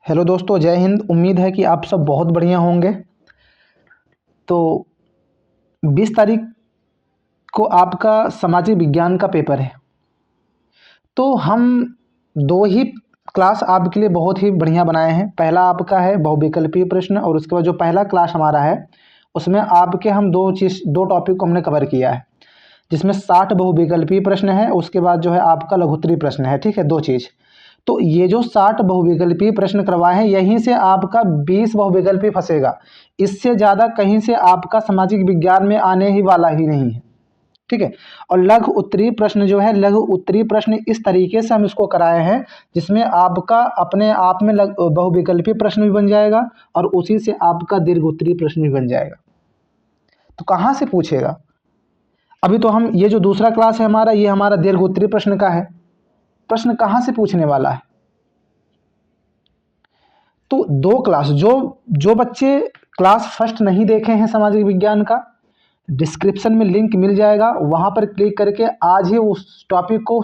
Hello दोस्तों, जय हिंद। उम्मीद है कि आप सब बहुत बढ़िया होंगे। तो 20 तारीख को आपका सामाजिक विज्ञान का पेपर है। तो हम दो ही क्लास आपके लिए बहुत ही बढ़िया बनाए हैं। पहला आपका है बहुविकल्पीय प्रश्न और उसके बाद जो पहला क्लास हमारा है उसमें आपके हम दो टॉपिक को हमने कवर किया है, जिसमें 60 बहुविकल्पीय प्रश्न है, उसके बाद जो है आपका लघुत्तरीय प्रश्न है। ठीक है, दो चीज़। तो ये जो 60 बहुविकल्पीय प्रश्न करवाए हैं, यहीं से आपका 20 बहुविकल्पीय फंसेगा। इससे ज़्यादा कहीं से आपका सामाजिक विज्ञान में आने ही वाला ही नहीं है। ठीक है। और लघु उत्तरीय प्रश्न जो है, लघु उत्तरीय प्रश्न इस तरीके से हम इसको कराए हैं जिसमें आपका अपने आप में बहुविकल्पीय प्रश्न भी बन जाएगा और उसी से आपका दीर्घ उत्तरीय प्रश्न भी बन जाएगा। तो कहाँ से पूछेगा? अभी तो हम ये जो दूसरा क्लास है हमारा, ये हमारा दीर्घ उत्तरीय प्रश्न का है। प्रश्न कहाँ से पूछने वाला है? तो दो क्लास, जो बच्चे क्लास फर्स्ट नहीं देखे हैं सामाजिक विज्ञान का, डिस्क्रिप्शन में लिंक मिल जाएगा, वहां पर क्लिक करके आज ही उस टॉपिक को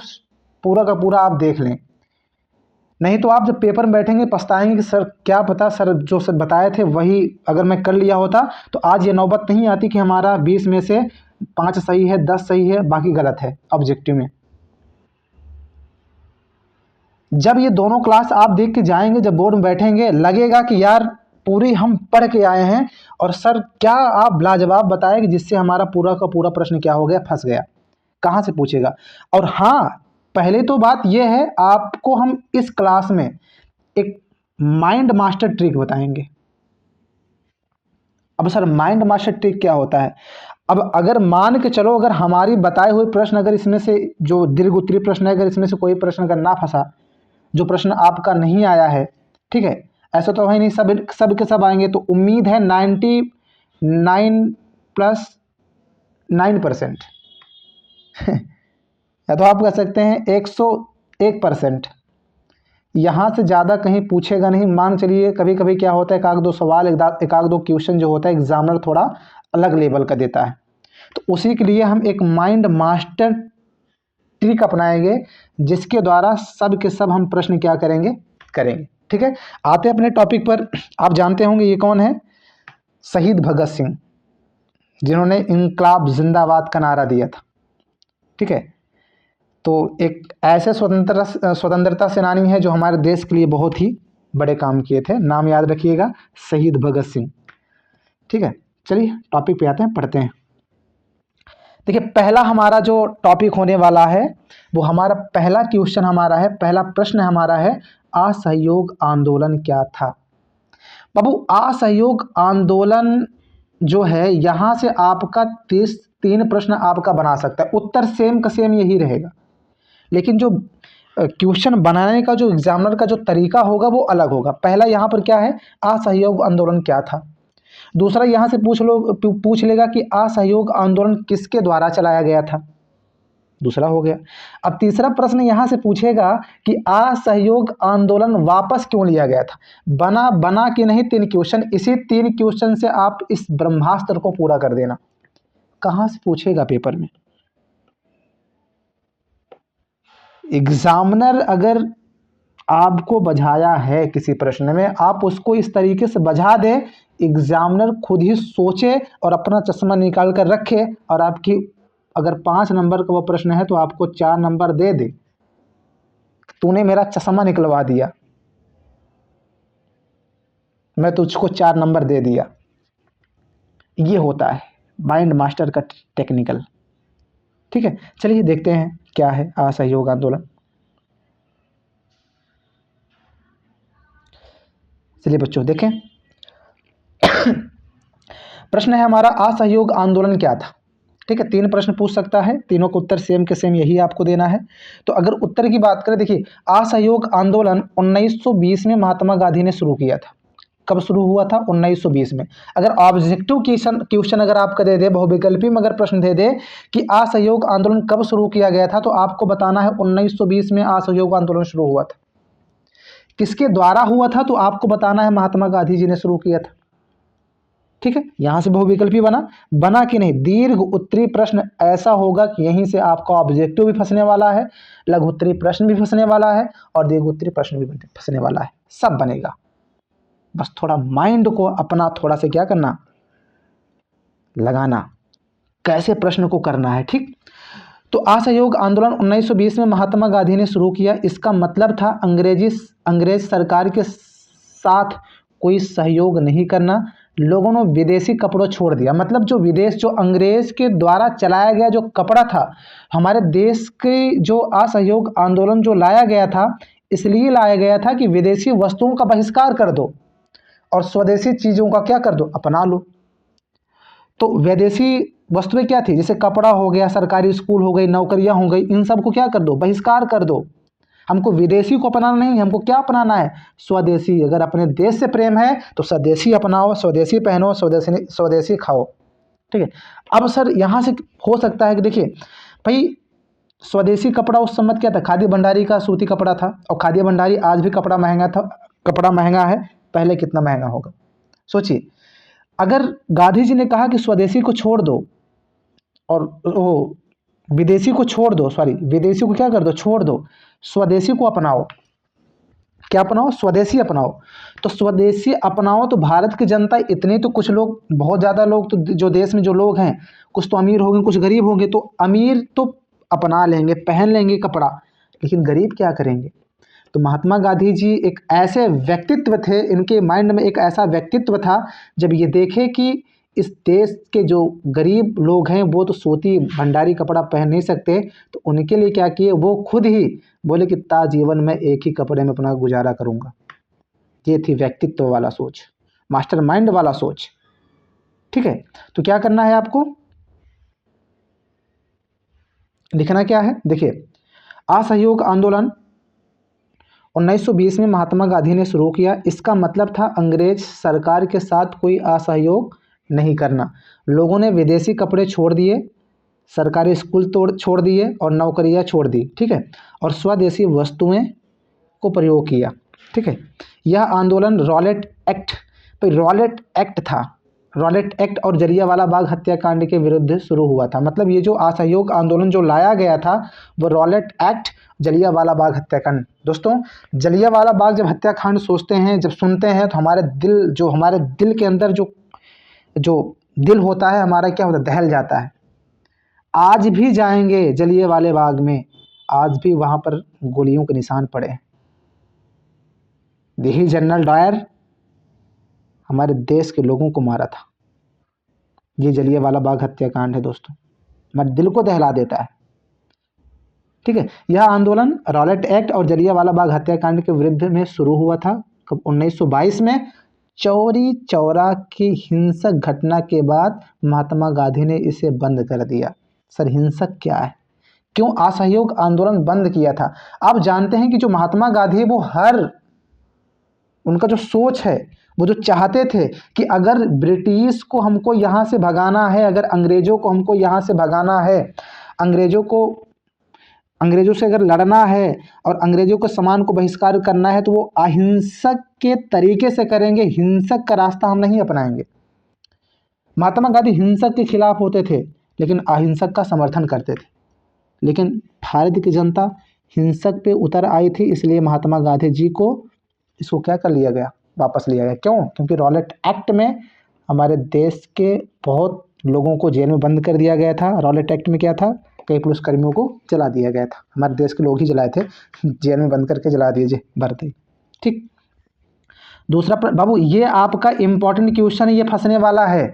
पूरा का पूरा आप देख लें। नहीं तो आप जब पेपर में बैठेंगे पछताएंगे कि सर क्या पता, सर जो सर बताए थे वही अगर मैं कर लिया होता तो आज ये नौबत नहीं आती कि हमारा 20 में से 5 सही है, 10 सही है, बाकी गलत है ऑब्जेक्टिव में। जब ये दोनों क्लास आप देख के जाएंगे, जब बोर्ड में बैठेंगे, लगेगा कि यार पूरी हम पढ़ के आए हैं और सर क्या आप लाजवाब बताए कि जिससे हमारा पूरा का पूरा प्रश्न क्या हो गया, फंस गया। कहाँ से पूछेगा? और हाँ, पहले तो बात यह है, आपको हम इस क्लास में एक माइंड मास्टर ट्रिक बताएंगे। अब सर माइंड मास्टर ट्रिक क्या होता है? अब अगर मान के चलो, अगर हमारी बताए हुए प्रश्न, अगर इसमें से जो दीर्घ उत्तरीय प्रश्न है, अगर इसमें से कोई प्रश्न अगर ना फंसा, जो प्रश्न आपका नहीं आया है, ठीक है, ऐसा तो है नहीं, सब के सब आएंगे, तो उम्मीद है 99+9%। या तो आप कह सकते हैं 101%। यहाँ से ज़्यादा कहीं पूछेगा नहीं। मान चलिए कभी कभी क्या होता है, एक आध दो सवाल, एक आध दो क्वेश्चन जो होता है एग्जामिनर थोड़ा अलग लेवल का देता है, तो उसी के लिए हम एक माइंड मास्टर ट्रिक अपनाएंगे जिसके द्वारा सब के सब हम प्रश्न क्या करेंगे। ठीक है, आते हैं अपने टॉपिक पर। आप जानते होंगे ये कौन है? शहीद भगत सिंह, जिन्होंने इनकलाब जिंदाबाद का नारा दिया था। ठीक है, तो एक ऐसे स्वतंत्रता सेनानी है जो हमारे देश के लिए बहुत ही बड़े काम किए थे। नाम याद रखिएगा, शहीद भगत सिंह। ठीक है, चलिए टॉपिक पे आते हैं, पढ़ते हैं। देखिए, पहला हमारा जो टॉपिक होने वाला है वो हमारा पहला क्वेश्चन हमारा है, पहला प्रश्न हमारा है, असहयोग आंदोलन क्या था? बाबू, असहयोग आंदोलन जो है, यहाँ से आपका 3 प्रश्न आपका बना सकता है। उत्तर सेम का सेम यही रहेगा, लेकिन जो क्वेश्चन बनाने का जो एग्जामिनर का जो तरीका होगा वो अलग होगा। पहला यहाँ पर क्या है, असहयोग आंदोलन क्या था। दूसरा यहाँ से पूछ लेगा कि असहयोग आंदोलन किसके द्वारा चलाया गया था, दूसरा हो गया। अब तीसरा प्रश्न यहाँ से पूछेगा कि असहयोग आंदोलन वापस क्यों लिया गया था। बना कि नहीं, 3 क्वेश्चन, इसी 3 क्वेश्चन से आप इस ब्रह्मास्त्र को पूरा कर देना। कहाँ से पूछेगा पेपर में? एग्जामिनर अगर आपको बझाया है किसी प्रश्न में, आप उसको इस तरीके से बझा दें, एग्जामिनर खुद ही सोचे और अपना चश्मा निकाल कर रखे, और आपकी अगर 5 नंबर का वो प्रश्न है तो आपको 4 नंबर दे दे। तूने मेरा चश्मा निकलवा दिया, मैं तुझको 4 नंबर दे दिया। ये होता है माइंड मास्टर का टेक्निकल। ठीक है, चलिए देखते हैं क्या है असहयोग आंदोलन। चलिए बच्चों देखें, प्रश्न है हमारा, असहयोग आंदोलन क्या था। ठीक है, 3 प्रश्न पूछ सकता है, तीनों का उत्तर सेम के सेम यही आपको देना है। तो अगर उत्तर की बात करें, देखिए, असहयोग आंदोलन 1920 में महात्मा गांधी ने शुरू किया था। कब शुरू हुआ था? 1920 में। अगर ऑब्जेक्टिव क्वेश्चन अगर आपका दे दे, बहुविकल्पी में अगर प्रश्न दे दे कि असहयोग आंदोलन कब शुरू किया गया था, तो आपको बताना है 1920 में असहयोग आंदोलन शुरू हुआ था। किसके द्वारा हुआ था? तो आपको बताना है महात्मा गांधी जी ने शुरू किया था। ठीक है, यहां से बहुविकल्पी बना कि नहीं। दीर्घ उत्तरीय प्रश्न ऐसा होगा कि यहीं से आपका ऑब्जेक्टिव भी फंसने वाला है, लघु उत्तरीय प्रश्न भी फंसने वाला है और दीर्घ उत्तरीय प्रश्न भी फंसने वाला है, सब बनेगा। बस थोड़ा माइंड को अपना थोड़ा से क्या करना, लगाना, कैसे प्रश्न को करना है। ठीक, तो असहयोग आंदोलन 1920 में महात्मा गांधी ने शुरू किया। इसका मतलब था अंग्रेज सरकार के साथ कोई सहयोग नहीं करना। लोगों ने विदेशी कपड़ों छोड़ दिया, मतलब जो विदेश, जो अंग्रेज के द्वारा चलाया गया जो कपड़ा था, हमारे देश के जो असहयोग आंदोलन जो लाया गया था, इसलिए लाया गया था कि विदेशी वस्तुओं का बहिष्कार कर दो और स्वदेशी चीज़ों का क्या कर दो, अपना लो। तो विदेशी वस्तुएं क्या थी, जैसे कपड़ा हो गया, सरकारी स्कूल हो गई, नौकरियां हो गई, इन सब को क्या कर दो, बहिष्कार कर दो। हमको विदेशी को अपनाना नहीं, हमको क्या अपनाना है, स्वदेशी। अगर अपने देश से प्रेम है तो स्वदेशी अपनाओ, स्वदेशी पहनो, स्वदेशी स्वदेशी खाओ। ठीक है। अब सर यहाँ से हो सकता है कि देखिए भाई, स्वदेशी कपड़ा उस समय क्या था, खादी भंडारी का सूती कपड़ा था, और खादी भंडारी आज भी कपड़ा महंगा था, कपड़ा महंगा है, पहले कितना महंगा होगा सोचिए। अगर गांधी जी ने कहा कि स्वदेशी को छोड़ दो और वो विदेशी को छोड़ दो, सॉरी विदेशी को क्या कर दो, छोड़ दो, स्वदेशी को अपनाओ, क्या अपनाओ, स्वदेशी अपनाओ। तो स्वदेशी अपनाओ तो भारत की जनता इतनी, तो कुछ लोग, बहुत ज़्यादा लोग तो जो देश में जो लोग हैं, कुछ तो अमीर होंगे, कुछ गरीब होंगे। तो अमीर तो अपना लेंगे, पहन लेंगे कपड़ा, लेकिन गरीब क्या करेंगे। तो महात्मा गांधी जी एक ऐसे व्यक्तित्व थे, इनके माइंड में एक ऐसा व्यक्तित्व था, जब ये देखे कि इस देश के जो गरीब लोग हैं वो तो सूती भंडारी कपड़ा पहन नहीं सकते, तो उनके लिए क्या किए, वो खुद ही बोले कि जीवन में एक ही कपड़े में अपना गुजारा करूंगा। ये थी व्यक्तित्व वाला सोच, मास्टर माइंड वाला सोच। ठीक है, तो क्या करना है आपको, लिखना क्या है, देखिए असहयोग आंदोलन 1920 में महात्मा गांधी ने शुरू किया। इसका मतलब था अंग्रेज सरकार के साथ कोई असहयोग नहीं करना। लोगों ने विदेशी कपड़े छोड़ दिए, सरकारी स्कूल छोड़ दिए और नौकरियां छोड़ दी। ठीक है, और स्वदेशी वस्तुएं को प्रयोग किया। ठीक है, यह आंदोलन रॉलेट एक्ट, रॉलेट एक्ट था, रॉलेट एक्ट और जलियांवाला बाग हत्याकांड के विरुद्ध शुरू हुआ था। मतलब ये जो असहयोग आंदोलन जो लाया गया था वो रॉलेट एक्ट, जलियांवाला बाग हत्याकांड। दोस्तों, जलियांवाला बाग जब हत्याकांड सोचते हैं, जब सुनते हैं, तो हमारे दिल के अंदर जो जो दिल होता है हमारा, क्या होता है, दहल जाता है। आज भी जाएंगे जलियांवाला बाग में, आज भी वहां पर गोलियों के निशान पड़े हैं। यही जनरल डायर हमारे देश के लोगों को मारा था। ये जलियांवाला बाग हत्याकांड है दोस्तों, हमारे दिल को दहला देता है। ठीक है, यह आंदोलन रॉलेट एक्ट और जलियांवाला बाग हत्याकांड के विरुद्ध में शुरू हुआ था। कब, 1922 में। चौरी चौरा की हिंसक घटना के बाद महात्मा गांधी ने इसे बंद कर दिया। सर हिंसक क्या है, क्यों असहयोग आंदोलन बंद किया था। आप जानते हैं कि जो महात्मा गांधी है वो उनका जो सोच है, वो जो चाहते थे कि अगर ब्रिटिश को हमको यहाँ से भगाना है, अगर अंग्रेजों को हमको यहाँ से भगाना है, अंग्रेजों से अगर लड़ना है और अंग्रेजों के सामान को बहिष्कार करना है, तो वो अहिंसक के तरीके से करेंगे, हिंसक का रास्ता हम नहीं अपनाएंगे। महात्मा गांधी हिंसक के खिलाफ होते थे, लेकिन अहिंसक का समर्थन करते थे। लेकिन भारत की जनता हिंसक पे उतर आई थी, इसलिए महात्मा गांधी जी को इसको क्या कर लिया गया, वापस लिया गया। क्यों, क्योंकि रॉलेट एक्ट में हमारे देश के बहुत लोगों को जेल में बंद कर दिया गया था। रॉलेट एक्ट में क्या था, कई पुलिसकर्मियों को जला दिया गया था, हमारे देश के लोग ही जलाए थे, जेल में बंद करके जला दिए भरते। ठीक, दूसरा बाबू ये आपका इंपॉर्टेंट क्वेश्चन है, ये फंसने वाला है।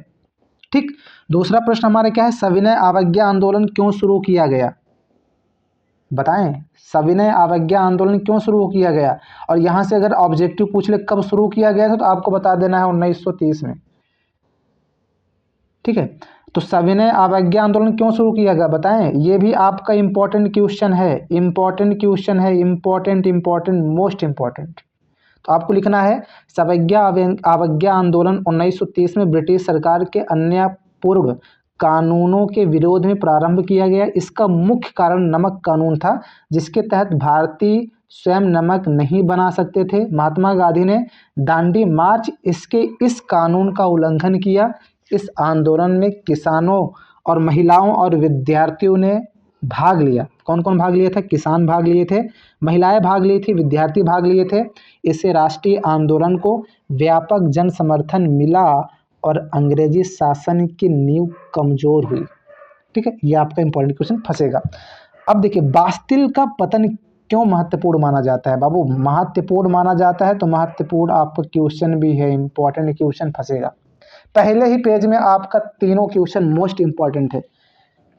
ठीक, दूसरा प्रश्न हमारा क्या है, सविनय अवज्ञा आंदोलन क्यों शुरू किया गया, बताएं, सविनय अवज्ञा आंदोलन क्यों शुरू किया गया। और यहाँ से अगर ऑब्जेक्टिव पूछ ले कब शुरू किया गया था, तो आपको बता देना है 1930 में। ठीक है, तो सविनय अवज्ञा आंदोलन क्यों शुरू किया गया, बताएं, ये भी आपका इंपॉर्टेंट क्वेश्चन है, इंपॉर्टेंट क्वेश्चन है, इंपॉर्टेंट मोस्ट इंपॉर्टेंट। तो आपको लिखना है अवज्ञा आंदोलन 1930 में ब्रिटिश सरकार के अन्य पूर्व कानूनों के विरोध में प्रारंभ किया गया। इसका मुख्य कारण नमक कानून था, जिसके तहत भारतीय स्वयं नमक नहीं बना सकते थे। महात्मा गांधी ने दांडी मार्च इस कानून का उल्लंघन किया। इस आंदोलन में किसानों और महिलाओं और विद्यार्थियों ने भाग लिया। कौन कौन भाग लिया था? किसान भाग लिए थे, महिलाएं भाग ली थी, विद्यार्थी भाग लिए थे। इससे राष्ट्रीय आंदोलन को व्यापक जन समर्थन मिला और अंग्रेजी शासन की नींव कमजोर हुई। ठीक है, ये आपका इंपॉर्टेंट क्वेश्चन फंसेगा। अब देखिए, बास्तिल का पतन क्यों महत्वपूर्ण माना जाता है? बाबू, महत्वपूर्ण माना जाता है तो महत्वपूर्ण आपका क्वेश्चन भी है, इंपॉर्टेंट क्वेश्चन फंसेगा। पहले ही पेज में आपका तीनों क्वेश्चन मोस्ट इंपॉर्टेंट है,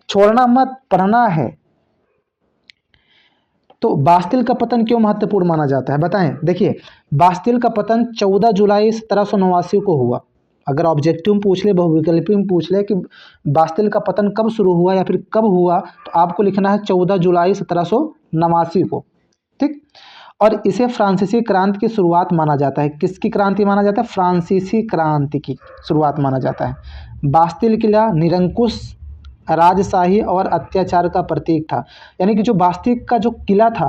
छोड़ना मत, पढ़ना है। तो बास्तिल का पतन क्यों महत्वपूर्ण माना जाता है, बताएं। देखिए, बास्तिल का पतन 14 जुलाई 1789 को हुआ। अगर ऑब्जेक्टिव में पूछ ले, बहुविकल्पी में पूछ ले कि बास्तिल का पतन कब शुरू हुआ या फिर कब हुआ, तो आपको लिखना है 14 जुलाई 1789 को। ठीक, और इसे फ्रांसीसी क्रांति की शुरुआत माना जाता है। किसकी क्रांति माना जाता है? फ्रांसीसी क्रांति की शुरुआत माना जाता है। बास्तिल किला निरंकुश राजशाही और अत्याचार का प्रतीक था। यानी कि जो बास्तिल का जो किला था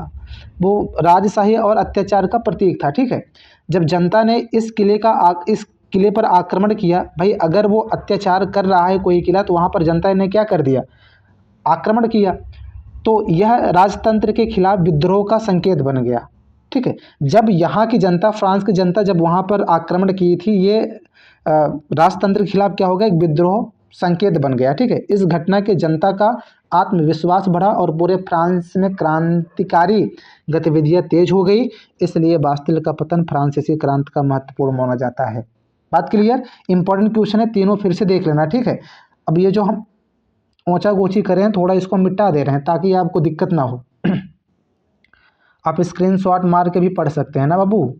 वो राजशाही और अत्याचार का प्रतीक था। ठीक है, जब जनता ने इस किले पर आक्रमण किया, भाई अगर वो अत्याचार कर रहा है कोई किला, तो वहाँ पर जनता ने क्या कर दिया? आक्रमण किया। तो यह राजतंत्र के खिलाफ विद्रोह का संकेत बन गया। ठीक है, जब यहाँ की जनता, फ्रांस की जनता जब वहाँ पर आक्रमण की थी, ये राजतंत्र के खिलाफ क्या हो गया? एक विद्रोह संकेत बन गया। ठीक है, इस घटना के जनता का आत्मविश्वास बढ़ा और पूरे फ्रांस में क्रांतिकारी गतिविधियां तेज हो गई। इसलिए बास्तिल का पतन फ्रांसीसी क्रांति का महत्वपूर्ण माना जाता है। बात क्लियर? इंपॉर्टेंट क्वेश्चन है, तीनों फिर से देख लेना। ठीक है, अब ये जो हम ऊंचा गोची करें, थोड़ा इसको मिटा दे रहे हैं ताकि आपको दिक्कत ना हो। आप स्क्रीनशॉट मार के भी पढ़ सकते हैं ना बाबू,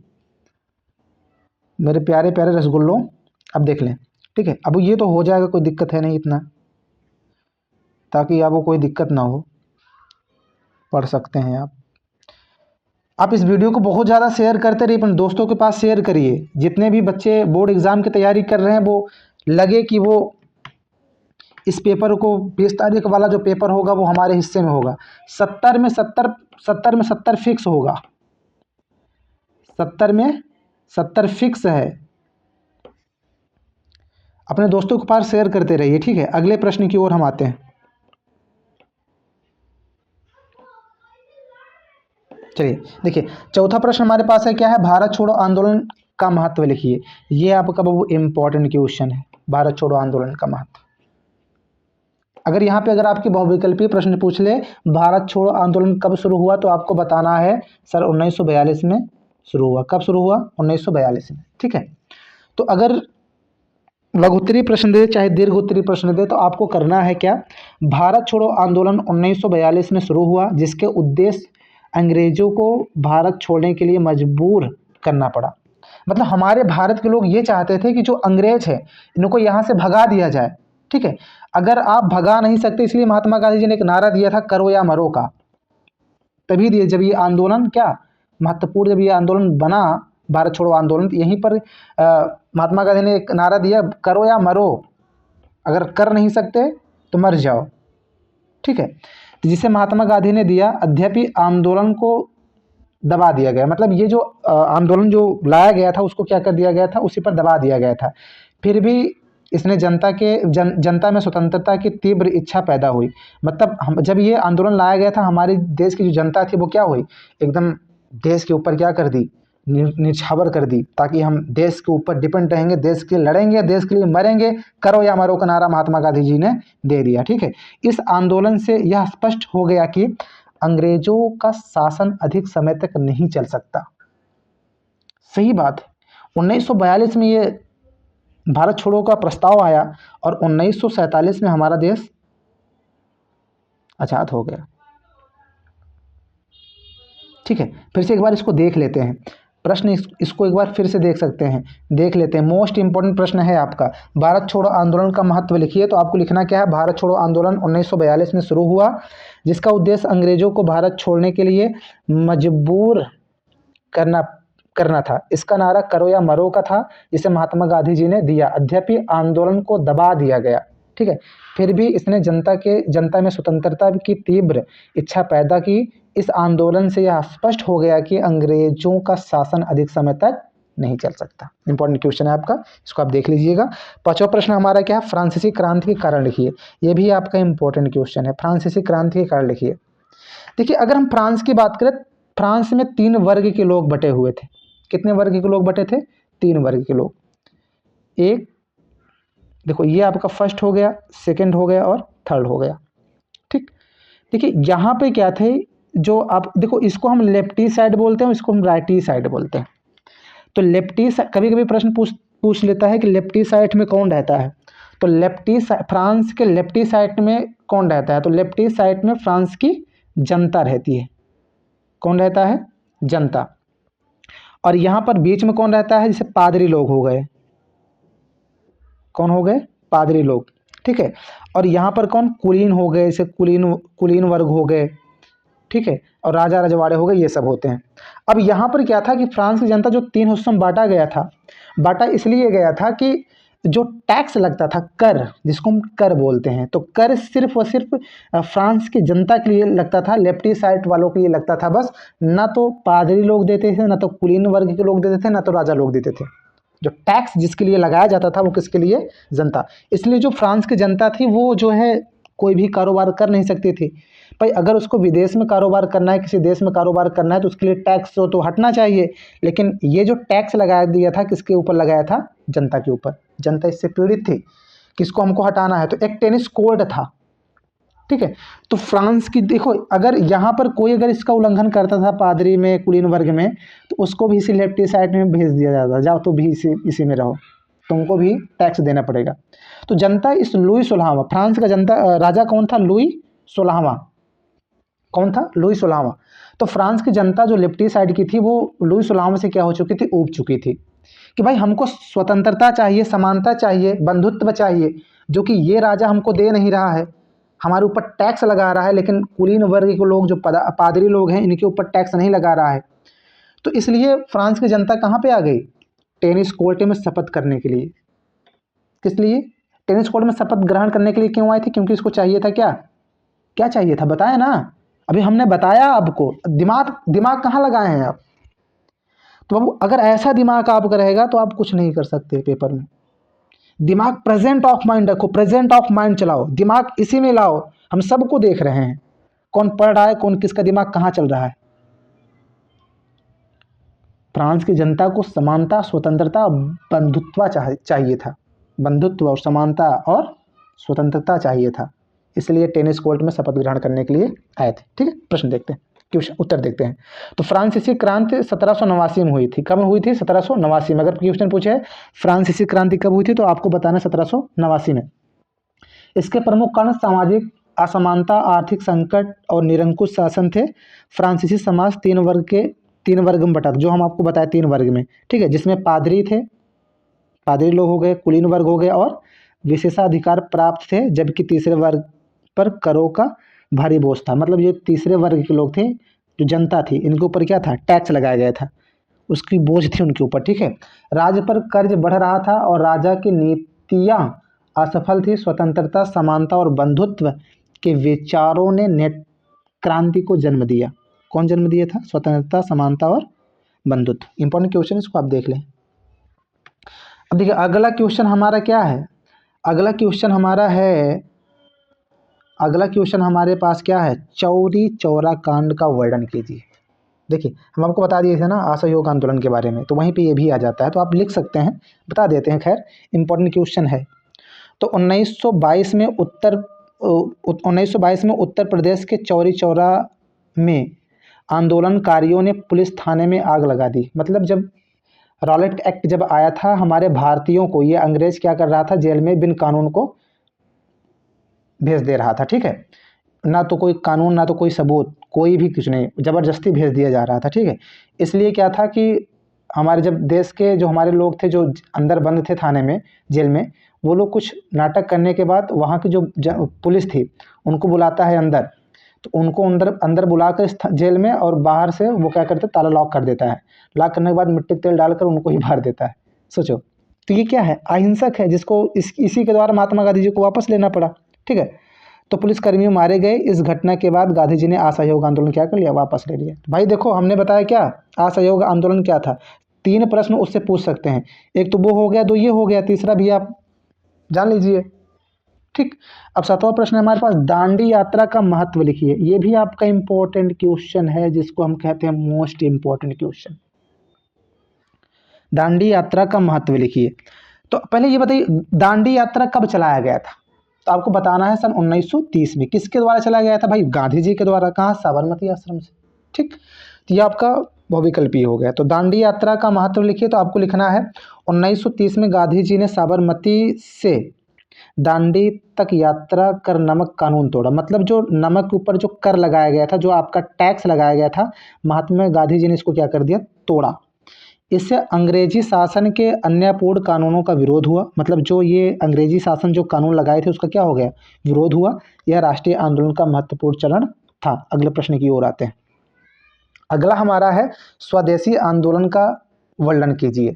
मेरे प्यारे प्यारे रसगुल्लों। अब देख लें। ठीक है, अब ये तो हो जाएगा, कोई दिक्कत है नहीं इतना, ताकि आपको कोई दिक्कत ना हो, पढ़ सकते हैं आप। आप इस वीडियो को बहुत ज़्यादा शेयर करते रहिए, अपने दोस्तों के पास शेयर करिए। जितने भी बच्चे बोर्ड एग्ज़ाम की तैयारी कर रहे हैं, वो लगे कि वो इस पेपर को 20 तारीख वाला जो पेपर होगा वो हमारे हिस्से में होगा। 70 में 70 फिक्स होगा, 70 में 70 फिक्स है। अपने दोस्तों के पास शेयर करते रहिए। ठीक है, अगले प्रश्न की ओर हम आते हैं। चलिए देखिए, चौथा प्रश्न हमारे पास है, क्या है? भारत छोड़ो आंदोलन का महत्व लिखिए। ये आपका बाबू इंपॉर्टेंट क्वेश्चन है, भारत छोड़ो आंदोलन का महत्व। अगर यहाँ पे अगर आपकी बहुविकल्पीय प्रश्न पूछ ले, भारत छोड़ो आंदोलन कब शुरू हुआ, तो आपको बताना है सर 1942 में शुरू हुआ। कब शुरू हुआ? 1942 में। ठीक है, तो अगर लघुत्तरीय प्रश्न दे चाहे दीर्घोत्तरीय प्रश्न दे, तो आपको करना है क्या? भारत छोड़ो आंदोलन 1942 में शुरू हुआ, जिसके उद्देश्य अंग्रेजों को भारत छोड़ने के लिए मजबूर करना पड़ा। मतलब हमारे भारत के लोग ये चाहते थे कि जो अंग्रेज है इनको यहाँ से भगा दिया जाए। ठीक है, अगर आप भगा नहीं सकते, इसलिए महात्मा गांधी जी ने एक नारा दिया था, करो या मरो का। तभी दिए जब ये आंदोलन क्या महत्वपूर्ण, जब ये आंदोलन बना भारत छोड़ो आंदोलन, तो यहीं पर महात्मा गांधी ने एक नारा दिया, करो या मरो, अगर कर नहीं सकते तो मर जाओ। ठीक है, तो जिसे महात्मा गांधी ने दिया, अद्यपि आंदोलन को दबा दिया गया। मतलब ये जो आंदोलन जो लाया गया था उसको क्या कर दिया गया था? उसी पर दबा दिया गया था। फिर भी इसने जनता में स्वतंत्रता की तीव्र इच्छा पैदा हुई। मतलब हम जब ये आंदोलन लाया गया था, हमारे देश की जो जनता थी वो क्या हुई? एकदम देश के ऊपर क्या कर दी? निछावर कर दी, ताकि हम देश के ऊपर डिपेंड रहेंगे, देश के लिए लड़ेंगे, देश के लिए मरेंगे, करो या मरो का नारा महात्मा गांधी जी ने दे दिया। ठीक है, इस आंदोलन से यह स्पष्ट हो गया कि अंग्रेजों का शासन अधिक समय तक नहीं चल सकता। सही बात है, 1942 में ये भारत छोड़ो का प्रस्ताव आया और 1947 में हमारा देश आजाद हो गया। ठीक है, फिर से एक बार इसको देख लेते हैं प्रश्न, इसको एक बार फिर से देख सकते हैं, देख लेते हैं। मोस्ट इंपॉर्टेंट प्रश्न है आपका, भारत छोड़ो आंदोलन का महत्व लिखिए। तो आपको लिखना क्या है? भारत छोड़ो आंदोलन 1942 में शुरू हुआ, जिसका उद्देश्य अंग्रेजों को भारत छोड़ने के लिए मजबूर करना था। इसका नारा करो या मरो का था, जिसे महात्मा गांधी जी ने दिया। अद्यपि आंदोलन को दबा दिया गया। ठीक है, फिर भी इसने जनता में स्वतंत्रता की तीव्र इच्छा पैदा की। इस आंदोलन से यह स्पष्ट हो गया कि अंग्रेजों का शासन अधिक समय तक नहीं चल सकता। इंपॉर्टेंट क्वेश्चन है आपका, इसको आप देख लीजिएगा। 5वां प्रश्न हमारा क्या है, फ्रांसीसी क्रांति के कारण लिखिए। ये भी आपका इंपॉर्टेंट क्वेश्चन है, फ्रांसीसी क्रांति के कारण लिखिए। देखिए अगर हम फ्रांस की बात करें, फ्रांस में 3 वर्ग के लोग बटे हुए थे। कितने वर्ग के लोग बटे थे? 3 वर्ग के लोग। एक देखो ये आपका फर्स्ट हो गया, सेकंड हो गया और थर्ड हो गया, ठीक। देखिए यहाँ पे क्या थे, जो आप देखो इसको हम लेफ्टी साइड बोलते हैं, इसको हम राइटी साइड बोलते हैं। तो लेफ्टी, कभी कभी प्रश्न पूछ लेता है कि लेफ्टी साइड में कौन रहता है, तो फ्रांस के लेफ्टी साइड में कौन रहता है, तो लेफ्टी साइड में फ्रांस की जनता रहती है। कौन रहता है? जनता। और यहाँ पर बीच में कौन रहता है? जैसे पादरी लोग हो गए। कौन हो गए? पादरी लोग, ठीक है। और यहाँ पर कौन? कुलीन हो गए, जैसे कुलीन वर्ग हो गए, ठीक है। और राजा रजवाड़े हो गए, ये सब होते हैं। अब यहाँ पर क्या था कि फ्रांस की जनता जो 3 हिस्सों में बांटा गया था, बांटा इसलिए गया था कि जो टैक्स लगता था, कर, जिसको हम कर बोलते हैं, तो कर सिर्फ और सिर्फ फ्रांस की जनता के लिए लगता था, लेफ्टी साइड वालों के लिए लगता था बस। ना तो पादरी लोग देते थे, ना तो कुलीन वर्ग के लोग देते थे, ना तो राजा लोग देते थे। जो टैक्स जिसके लिए लगाया जाता था वो किसके लिए? जनता। इसलिए जो फ्रांस की जनता थी वो जो है कोई भी कारोबार कर नहीं सकती थी। भाई अगर उसको विदेश में कारोबार करना है, किसी देश में कारोबार करना है, तो उसके लिए टैक्स तो हटना चाहिए। लेकिन ये जो टैक्स लगाया दिया था, किसके ऊपर लगाया था? जनता के ऊपर। जनता इससे पीड़ित थी, किसको हमको हटाना है, तो एक टेनिस कोड था, ठीक है। तो फ्रांस की देखो, अगर यहाँ पर कोई अगर इसका उल्लंघन करता था पादरी में, कुलीन वर्ग में, तो उसको भी इसी लेफ्टी साइड में भेज दिया जाता, जाओ तो भी इसी में रहो, तुमको भी टैक्स देना पड़ेगा। तो जनता इस लुई 16वां, फ्रांस का जनता राजा कौन था? लुई 16वां। कौन था? लुई 16वां। तो फ्रांस की जनता जो लेफ्टी साइड की थी वो लुई 16वां से क्या हो चुकी थी? ऊब चुकी थी कि भाई हमको स्वतंत्रता चाहिए, समानता चाहिए, बंधुत्व चाहिए, जो कि ये राजा हमको दे नहीं रहा है। हमारे ऊपर टैक्स लगा रहा है, लेकिन कुलीन वर्ग के लोग जो पादरी लोग हैं, इनके ऊपर टैक्स नहीं लगा रहा है। तो इसलिए फ्रांस की जनता कहाँ पे आ गई? टेनिस कोर्ट में शपथ करने के लिए। किस लिए? टेनिस कोर्ट में शपथ ग्रहण करने के लिए क्यों आई थी? क्योंकि इसको चाहिए था क्या? क्या चाहिए था? बताया ना, अभी हमने बताया आपको। दिमाग कहाँ लगाए हैं आप? तो बाबू अगर ऐसा दिमाग आपका रहेगा तो आप कुछ नहीं कर सकते पेपर में। दिमाग प्रेजेंट ऑफ माइंड रखो, प्रेजेंट ऑफ माइंड चलाओ, दिमाग इसी में लाओ। हम सबको देख रहे हैं, कौन पढ़ रहा है, कौन किसका दिमाग कहाँ चल रहा है। फ्रांस की जनता को समानता, स्वतंत्रता, बंधुत्व चाहिए था। बंधुत्व और समानता और स्वतंत्रता चाहिए था, इसलिए टेनिस कोर्ट में शपथ ग्रहण करने के लिए आए थे, ठीक है। प्रश्न देखते हैं, क्वेश्चन उत्तर देखते हैं। तो फ्रांसीसी क्रांति 1789 में हुई थी। कब हुई थी? 1789 में। अगर क्वेश्चन पूछे फ्रांसीसी क्रांति कब हुई थी, तो आपको बताना 1789 में। इसके प्रमुख कारण सामाजिक असमानता, आर्थिक संकट और निरंकुश शासन थे। फ्रांसीसी समाज 3 वर्ग में बटा था, जो हम आपको बताए 3 वर्ग में, ठीक है, जिसमें पादरी थे, पादरी लोग हो गए, कुलीन वर्ग हो गए और विशेषाधिकार प्राप्त थे, जबकि तीसरे वर्ग पर करों का भारी बोझ था। मतलब ये तीसरे वर्ग के लोग थे, जो जनता थी, इनके ऊपर क्या था? टैक्स लगाया गया था, उसकी बोझ थी उनके ऊपर, ठीक है। राज्य पर कर्ज बढ़ रहा था और राजा की नीतियाँ असफल थी। स्वतंत्रता, समानता और बंधुत्व के विचारों ने नेट क्रांति को जन्म दिया। कौन जन्म दिया था? स्वतंत्रता, समानता और बंधुत्व। इंपॉर्टेंट क्वेश्चन, इसको आप देख लें। अब देखिए अगला क्वेश्चन हमारा क्या है? अगला क्वेश्चन हमारे पास क्या है? चौरी चौरा कांड का वर्णन कीजिए। देखिए हम आपको बता दिए थे ना असहयोग आंदोलन के बारे में, तो वहीं पे ये भी आ जाता है, तो आप लिख सकते हैं, बता देते हैं। खैर इंपॉर्टेंट क्वेश्चन है। तो 1922 में उत्तर प्रदेश के चौरी चौरा में आंदोलनकारियों ने पुलिस थाने में आग लगा दी। मतलब जब रॉलेट एक्ट जब आया था, हमारे भारतीयों को ये अंग्रेज क्या कर रहा था? जेल में बिन कानून को भेज दे रहा था, ठीक है। ना तो कोई कानून, ना तो कोई सबूत, कोई भी कुछ नहीं, ज़बरदस्ती भेज दिया जा रहा था, ठीक है। इसलिए क्या था कि हमारे जब देश के जो हमारे लोग थे, जो अंदर बंद थे थाने में, जेल में, वो लोग कुछ नाटक करने के बाद वहाँ की जो पुलिस थी उनको बुलाता है अंदर, तो उनको अंदर बुलाकर इस जेल में, और बाहर से वो क्या करते, ताला लॉक कर देता है। लॉक करने के बाद मिट्टी तेल डालकर उनको ही मार देता है। सोचो, तो ये क्या है? अहिंसक है, जिसको इसी के द्वारा महात्मा गांधी जी को वापस लेना पड़ा, ठीक है। तो पुलिसकर्मी मारे गए। इस घटना के बाद गांधी जी ने असहयोग आंदोलन क्या कर लिया? वापस ले लिया। भाई देखो हमने बताया क्या असहयोग आंदोलन क्या था? 3 प्रश्न उससे पूछ सकते हैं। एक तो वो हो गया, 2 ये हो गया, तीसरा भी आप जान लीजिए। ठीक, अब 7वां प्रश्न है हमारे पास, दांडी यात्रा का महत्व लिखिए। ये भी आपका इंपॉर्टेंट क्वेश्चन है, जिसको हम कहते हैं मोस्ट इंपॉर्टेंट क्वेश्चन। दांडी यात्रा का महत्व लिखिए। तो पहले ये बताइए, दांडी यात्रा कब चलाया गया था? तो आपको बताना है सन 1930 में। किसके द्वारा चलाया गया था भाई? गांधी जी के द्वारा। कहाँ? साबरमती आश्रम से। ठीक, तो ये आपका बहुविकल्पी हो गया। तो दांडी यात्रा का महत्व लिखिए, तो आपको लिखना है 1930 में गांधी जी ने साबरमती से दांडी तक यात्रा कर नमक कानून तोड़ा। मतलब जो नमक के ऊपर जो कर लगाया गया था, जो आपका टैक्स लगाया गया था, महात्मा गांधी जी ने इसको क्या कर दिया? तोड़ा। इससे अंग्रेजी शासन के अन्यायपूर्ण कानूनों का विरोध हुआ। मतलब जो ये अंग्रेजी शासन जो कानून लगाए थे उसका क्या हो गया? विरोध हुआ। यह राष्ट्रीय आंदोलन का महत्वपूर्ण चरण था। अगले प्रश्न की ओर आते हैं। अगला हमारा है, स्वदेशी आंदोलन का वर्णन कीजिए।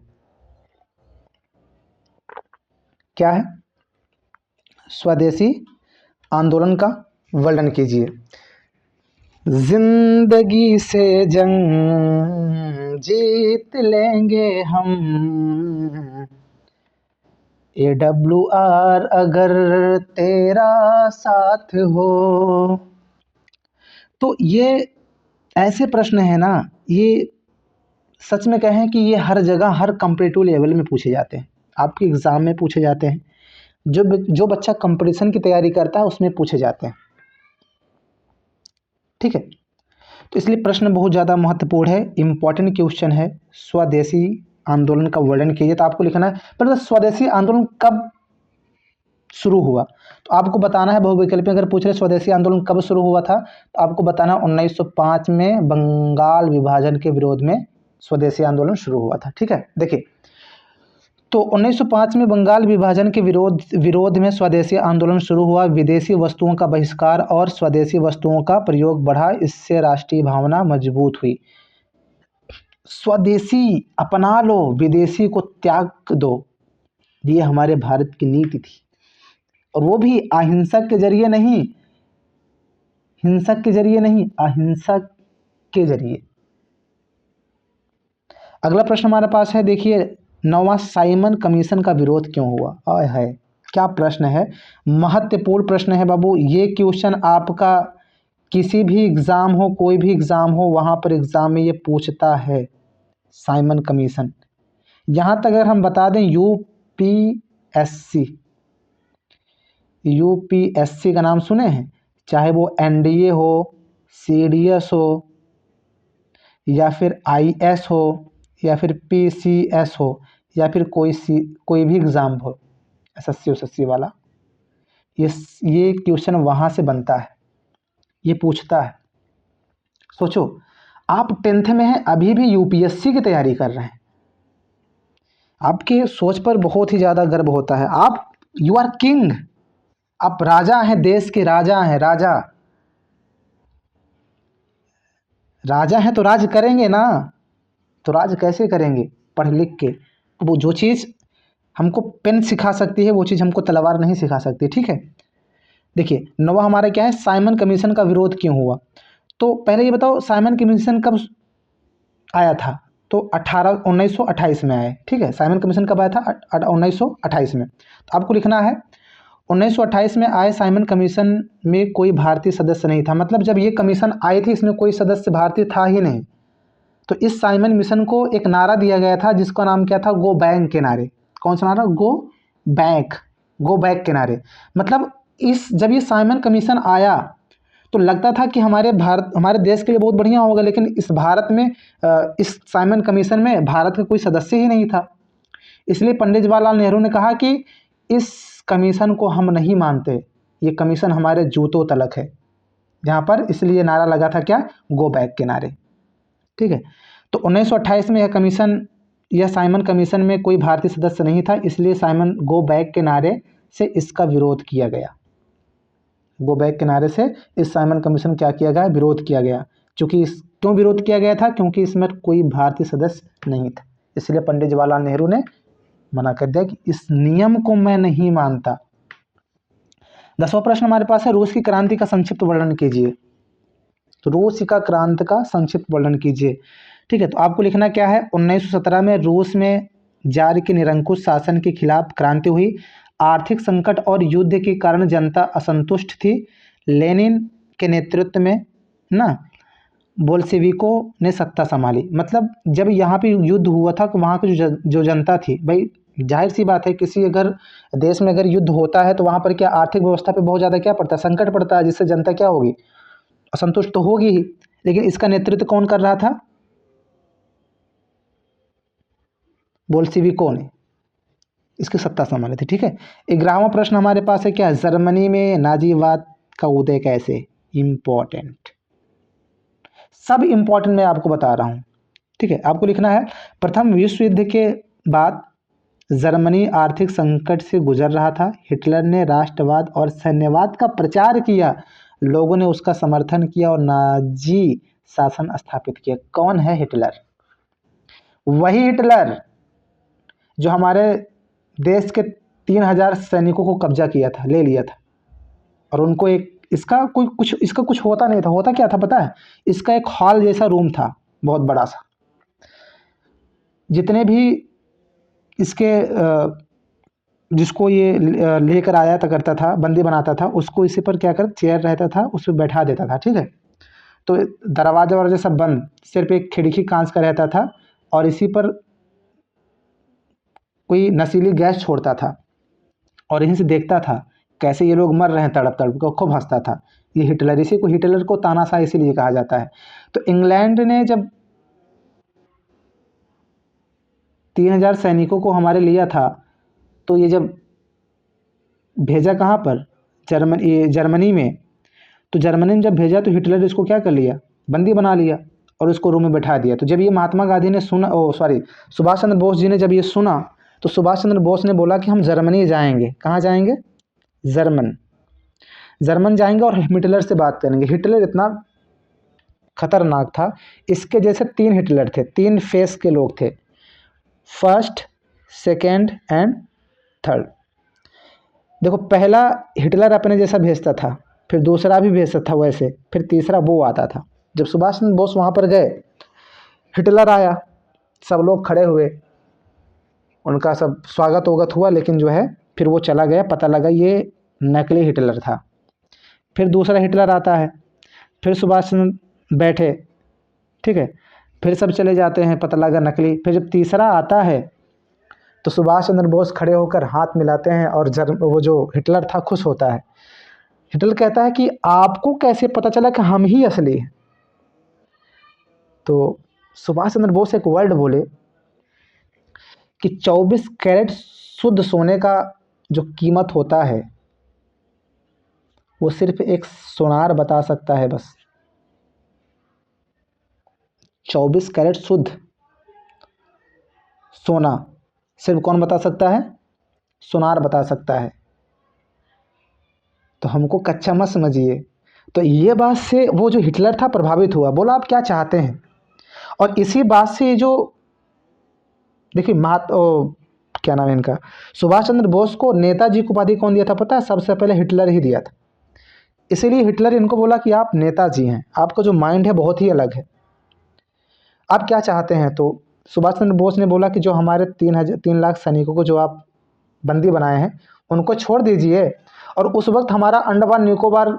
क्या है? स्वदेशी आंदोलन का वर्णन कीजिए। जिंदगी से जंग जीत लेंगे हम, AWR अगर तेरा साथ हो। तो ये ऐसे प्रश्न है ना, ये सच में कहें कि ये हर जगह हर कॉम्पिटिटिव लेवल में पूछे जाते हैं, आपके एग्ज़ाम में पूछे जाते हैं। जो बच्चा कंपटीशन की तैयारी करता है उसमें पूछे जाते हैं। ठीक है, तो इसलिए प्रश्न बहुत ज़्यादा महत्वपूर्ण है, इम्पॉर्टेंट क्वेश्चन है। स्वदेशी आंदोलन का वर्णन कीजिए। तो आपको लिखना है पर स्वदेशी आंदोलन कब शुरू हुआ? तो आपको बताना है, बहुविकल्पी अगर पूछ रहे स्वदेशी आंदोलन कब शुरू हुआ था, तो आपको बताना 1905 में बंगाल विभाजन के विरोध में स्वदेशी आंदोलन शुरू हुआ था। ठीक है, देखिए, तो 1905 में बंगाल विभाजन के विरोध में स्वदेशी आंदोलन शुरू हुआ। विदेशी वस्तुओं का बहिष्कार और स्वदेशी वस्तुओं का प्रयोग बढ़ा। इससे राष्ट्रीय भावना मजबूत हुई। स्वदेशी अपना लो, विदेशी को त्याग दो, ये हमारे भारत की नीति थी। और वो भी अहिंसक के जरिए नहीं, हिंसक के जरिए नहीं, अहिंसक के जरिए। अगला प्रश्न हमारे पास है, देखिए, 9वां साइमन कमीशन का विरोध क्यों हुआ? आय है, क्या प्रश्न है, महत्वपूर्ण प्रश्न है बाबू। ये क्वेश्चन आपका किसी भी एग्ज़ाम हो, कोई भी एग्ज़ाम हो, वहाँ पर एग्ज़ाम में ये पूछता है, साइमन कमीशन। यहाँ तक अगर हम बता दें, यूपीएससी का नाम सुने हैं? चाहे वो एनडीए हो, सीडीएस हो, या फिर आईएस हो, या फिर पीसीएस हो, या फिर कोई भी एग्ज़ाम हो, एसएससी वाला, ये क्वेश्चन वहाँ से बनता है, ये पूछता है। सोचो, आप 10th में हैं, अभी भी यूपीएससी की तैयारी कर रहे हैं, आपके सोच पर बहुत ही ज़्यादा गर्व होता है। आप यू आर किंग, आप राजा हैं, देश के राजा हैं। राजा हैं तो राज करेंगे ना, तो राज कैसे करेंगे? पढ़ लिख के। वो जो चीज़ हमको पेन सिखा सकती है, वो चीज़ हमको तलवार नहीं सिखा सकती। ठीक है, देखिए, 9वां हमारा क्या है, साइमन कमीशन का विरोध क्यों हुआ? तो पहले ये बताओ, साइमन कमीशन कब आया था? तो 1928 में आए। ठीक है, साइमन कमीशन कब आया था? 1928 में। तो आपको लिखना है 1928 में आए साइमन कमीशन में कोई भारतीय सदस्य नहीं था। मतलब जब ये कमीशन आई थी, इसमें कोई सदस्य भारतीय था ही नहीं। तो इस साइमन मिशन को एक नारा दिया गया था, जिसका नाम क्या था? गो बैक के नारे। कौन सा नारा? गो बैक के नारे। मतलब जब ये साइमन कमीशन आया तो लगता था कि हमारे देश के लिए बहुत बढ़िया होगा, लेकिन इस साइमन कमीशन में भारत का कोई सदस्य ही नहीं था। इसलिए पंडित जवाहरलाल नेहरू ने कहा कि इस कमीशन को हम नहीं मानते, ये कमीशन हमारे जूतों तलक है। जहाँ पर इसलिए नारा लगा था क्या? गो बैक के नारे। ठीक है, तो 1928 में यह साइमन कमीशन में कोई भारतीय सदस्य नहीं था, इसलिए साइमन गो बैक के नारे से इसका विरोध किया गया। गो बैक के नारे से इस साइमन कमीशन क्या किया गया? विरोध किया गया। क्यों विरोध किया गया था? क्योंकि इसमें कोई भारतीय सदस्य नहीं था। इसलिए पंडित जवाहरलाल नेहरू ने मना कर दिया कि इस नियम को मैं नहीं मानता। 10वां प्रश्न हमारे पास है, रूस की क्रांति का संक्षिप्त वर्णन कीजिए। तो रूस का क्रांति का संक्षिप्त वर्णन कीजिए। ठीक है, तो आपको लिखना क्या है, 1917 में रूस में जार के निरंकुश शासन के खिलाफ क्रांति हुई। आर्थिक संकट और युद्ध के कारण जनता असंतुष्ट थी। लेनिन के नेतृत्व में ना बोल्शेविकों ने सत्ता संभाली। मतलब जब यहाँ पे युद्ध हुआ था तो वहाँ की जो जनता थी भाई, जाहिर सी बात है किसी अगर देश में अगर युद्ध होता है तो वहाँ पर क्या आर्थिक व्यवस्था पे बहुत ज़्यादा क्या पड़ता है, संकट पड़ता है, जिससे जनता क्या होगी, असंतुष्ट तो होगी ही। लेकिन इसका नेतृत्व कौन कर रहा था, बोल्शेविकों ने इसकी सत्ता संभाली थी। ठीक है, 11वां प्रश्न हमारे पास है क्या, जर्मनी में नाजीवाद का उदय कैसे। इंपॉर्टेंट, सब इंपॉर्टेंट मैं आपको बता रहा हूँ। ठीक है, आपको लिखना है, प्रथम विश्व युद्ध के बाद जर्मनी आर्थिक संकट से गुजर रहा था। हिटलर ने राष्ट्रवाद और सैन्यवाद का प्रचार किया, लोगों ने उसका समर्थन किया और नाजी शासन स्थापित किया। कौन है हिटलर, वही हिटलर जो हमारे देश के 3000 सैनिकों को कब्जा किया था, ले लिया था, और उनको एक इसका कुछ होता नहीं था। होता क्या था पता है, इसका एक हॉल जैसा रूम था, बहुत बड़ा सा। जितने भी इसके जिसको ये लेकर आया था करता था, बंदी बनाता था, उसको इसी पर क्या कर, चेयर रहता था, उस पर बैठा देता था। ठीक है, तो दरवाजा वरवाजा सब बंद, सिर्फ एक खिड़की कांच का रहता था, और इसी पर कोई नशीली गैस छोड़ता था, और यहीं से देखता था कैसे ये लोग मर रहे हैं तड़प तड़प को, खूब हंसता था। ये हिटलर, इसी को हिटलर को तानाशाह इसीलिए कहा जाता है। तो इंग्लैंड ने जब 3000 सैनिकों को हमारे लिया था, तो ये जब भेजा कहाँ पर, जर्मनी में, तो जर्मनी में जब भेजा तो हिटलर इसको क्या कर लिया, बंदी बना लिया और उसको रूम में बैठा दिया। तो जब ये महात्मा गांधी ने सुना, सुभाष चंद्र बोस जी ने जब ये सुना, तो सुभाष चंद्र बोस ने बोला कि हम जर्मनी जाएंगे। कहाँ जाएंगे, जर्मन जाएंगे और हिटलर से बात करेंगे। हिटलर इतना खतरनाक था, इसके जैसे 3 हिटलर थे, 3 फेस के लोग थे, फर्स्ट, सेकेंड एंड थर्ड। देखो, पहला हिटलर अपने जैसा भेजता था, फिर दूसरा भी भेजता था वैसे, फिर तीसरा वो आता था। जब सुभाष चंद्र बोस वहाँ पर गए, हिटलर आया, सब लोग खड़े हुए, उनका सब स्वागत वगत हुआ, लेकिन जो है फिर वो चला गया, पता लगा ये नकली हिटलर था। फिर दूसरा हिटलर आता है, फिर सुभाष चंद्र बैठे, ठीक है, फिर सब चले जाते हैं, पता लगा नकली। फिर जब तीसरा आता है तो सुभाष चंद्र बोस खड़े होकर हाथ मिलाते हैं, और वो जो हिटलर था खुश होता है। हिटलर कहता है कि आपको कैसे पता चला कि हम ही असली हैं। तो सुभाष चंद्र बोस एक वर्ड बोले कि 24 कैरेट शुद्ध सोने का जो कीमत होता है वो सिर्फ एक सोनार बता सकता है। बस 24 कैरेट शुद्ध सोना सिर्फ कौन बता सकता है, सोनार बता सकता है। तो हमको कच्चा मत समझिए। तो ये बात से वो जो हिटलर था प्रभावित हुआ, बोला आप क्या चाहते हैं। और इसी बात से जो देखिए क्या नाम है इनका, सुभाष चंद्र बोस को नेताजी की उपाधि कौन दिया था पता है, सबसे पहले हिटलर ही दिया था। इसीलिए हिटलर इनको बोला कि आप नेताजी हैं, आपका जो माइंड है बहुत ही अलग है, आप क्या चाहते हैं। तो सुभाष चंद्र बोस ने बोला कि जो हमारे 3 लाख सैनिकों को जो आप बंदी बनाए हैं उनको छोड़ दीजिए। और उस वक्त हमारा अंडमान निकोबार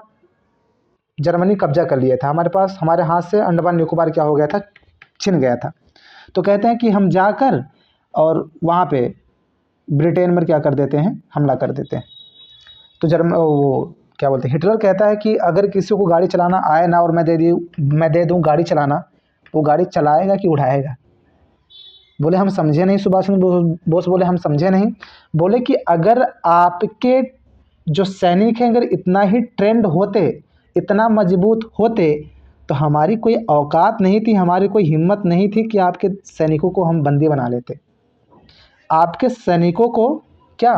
जर्मनी कब्जा कर लिया था, हमारे पास, हमारे हाथ से अंडमान निकोबार क्या हो गया था, छिन गया था। तो कहते हैं कि हम जाकर और वहाँ पे ब्रिटेन में क्या कर देते हैं, हमला कर देते हैं। तो वो क्या बोलते हैं, हिटलर कहता है कि अगर किसी को गाड़ी चलाना आए ना और मैं दे दूँ गाड़ी चलाना, वो गाड़ी चलाएगा कि उड़ाएगा। बोले हम समझे नहीं, सुभाष चंद्र बोस बोले हम समझे नहीं। बोले कि अगर आपके जो सैनिक हैं अगर इतना ही ट्रेंड होते, इतना मजबूत होते, तो हमारी कोई औकात नहीं थी, हमारी कोई हिम्मत नहीं थी कि आपके सैनिकों को हम बंदी बना लेते। आपके सैनिकों को क्या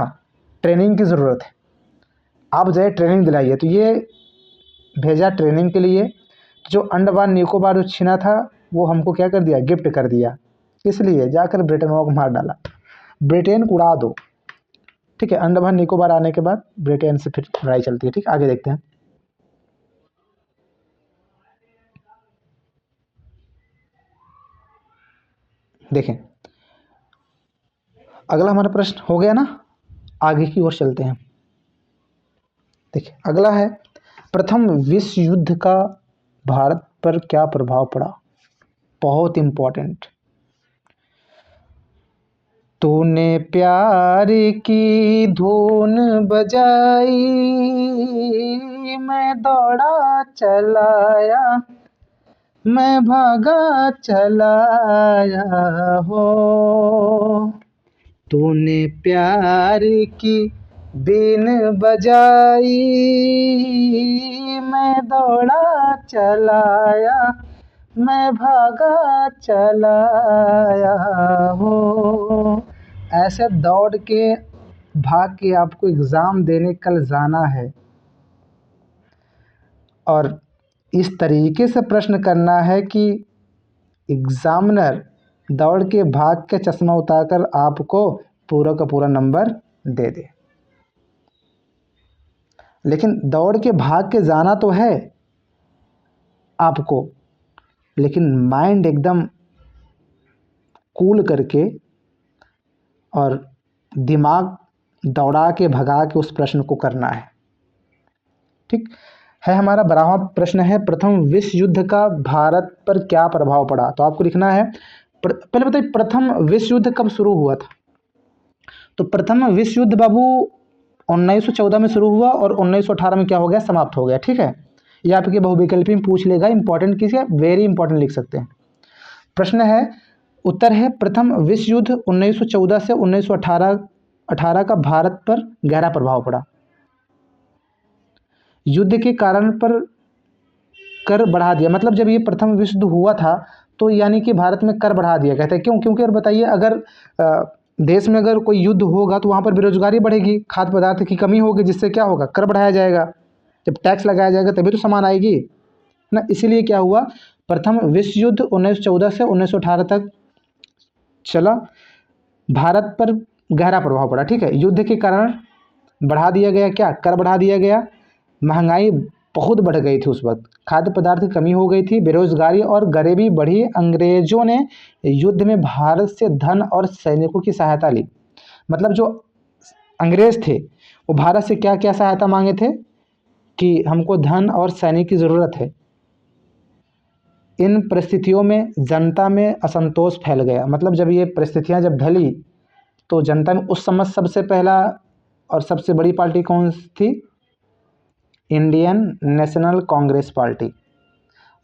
ट्रेनिंग की ज़रूरत है, आप जाए ट्रेनिंग दिलाइए। तो ये भेजा ट्रेनिंग के लिए। जो अंडमान निकोबार जो छीना था वो हमको क्या कर दिया, गिफ्ट कर दिया। इसलिए जाकर ब्रिटेन को मार डाला, ब्रिटेन को उड़ा दो। ठीक है, अंडमान निकोबार आने के बाद ब्रिटेन से फिर लड़ाई चलती है। ठीक, आगे देखते हैं। देखें, अगला हमारा प्रश्न हो गया ना, आगे की ओर चलते हैं। देखिए अगला है, प्रथम विश्व युद्ध का भारत पर क्या प्रभाव पड़ा। बहुत इंपॉर्टेंट। तूने प्यार की धुन बजाई, मैं दौड़ा चलाया, मैं भागा चलाया हो। तूने प्यार की बीन बजाई, मैं दौड़ा चलाया, मैं भागा चलाया हो। ऐसे दौड़ के भाग के आपको एग्ज़ाम देने कल जाना है और इस तरीके से प्रश्न करना है कि एग्ज़ामिनर दौड़ के भाग के चश्मा उतारकर आपको पूरा का पूरा नंबर दे दे। लेकिन दौड़ के भाग के जाना तो है आपको, लेकिन माइंड एकदम कूल करके और दिमाग दौड़ा के भगा के उस प्रश्न को करना है। ठीक है। हमारा 12वां प्रश्न है, प्रथम विश्व युद्ध का भारत पर क्या प्रभाव पड़ा। तो आपको लिखना है, पहले बताइए प्रथम विश्व युद्ध कब शुरू हुआ था। तो प्रथम विश्व युद्ध बाबू 1914 में शुरू हुआ और 1918 में क्या हो गया, समाप्त हो गया। ठीक है, ये आपके बहुविकल्पी में पूछ लेगा, इंपॉर्टेंट किसी है, वेरी इंपॉर्टेंट लिख सकते हैं। प्रश्न है, उत्तर है प्रथम विश्व युद्ध 1914 से 1918 का भारत पर गहरा प्रभाव पड़ा। युद्ध के कारण पर कर बढ़ा दिया, मतलब जब ये प्रथम विश्व युद्ध हुआ था तो यानी कि भारत में कर बढ़ा दिया गया था। क्यों? क्योंकि और बताइए, अगर देश में अगर कोई युद्ध होगा तो वहाँ पर बेरोजगारी बढ़ेगी, खाद्य पदार्थ की कमी होगी, जिससे क्या होगा, कर बढ़ाया जाएगा। जब टैक्स लगाया जाएगा तभी तो सामान आएगी ना। इसीलिए क्या हुआ, प्रथम विश्व युद्ध 1914 से 1918 तक चला, भारत पर गहरा प्रभाव पड़ा। ठीक है, युद्ध के कारण बढ़ा दिया गया, क्या, कर बढ़ा दिया गया, महंगाई बहुत बढ़ गई थी उस वक्त, खाद्य पदार्थ की कमी हो गई थी, बेरोजगारी और गरीबी बढ़ी। अंग्रेजों ने युद्ध में भारत से धन और सैनिकों की सहायता ली। मतलब जो अंग्रेज थे वो भारत से क्या क्या सहायता मांगे थे कि हमको धन और सैनिक की ज़रूरत है। इन परिस्थितियों में जनता में असंतोष फैल गया। मतलब जब ये परिस्थितियां जब ढली तो जनता में उस समय सबसे पहला और सबसे बड़ी पार्टी कौन थी, इंडियन नेशनल कांग्रेस पार्टी।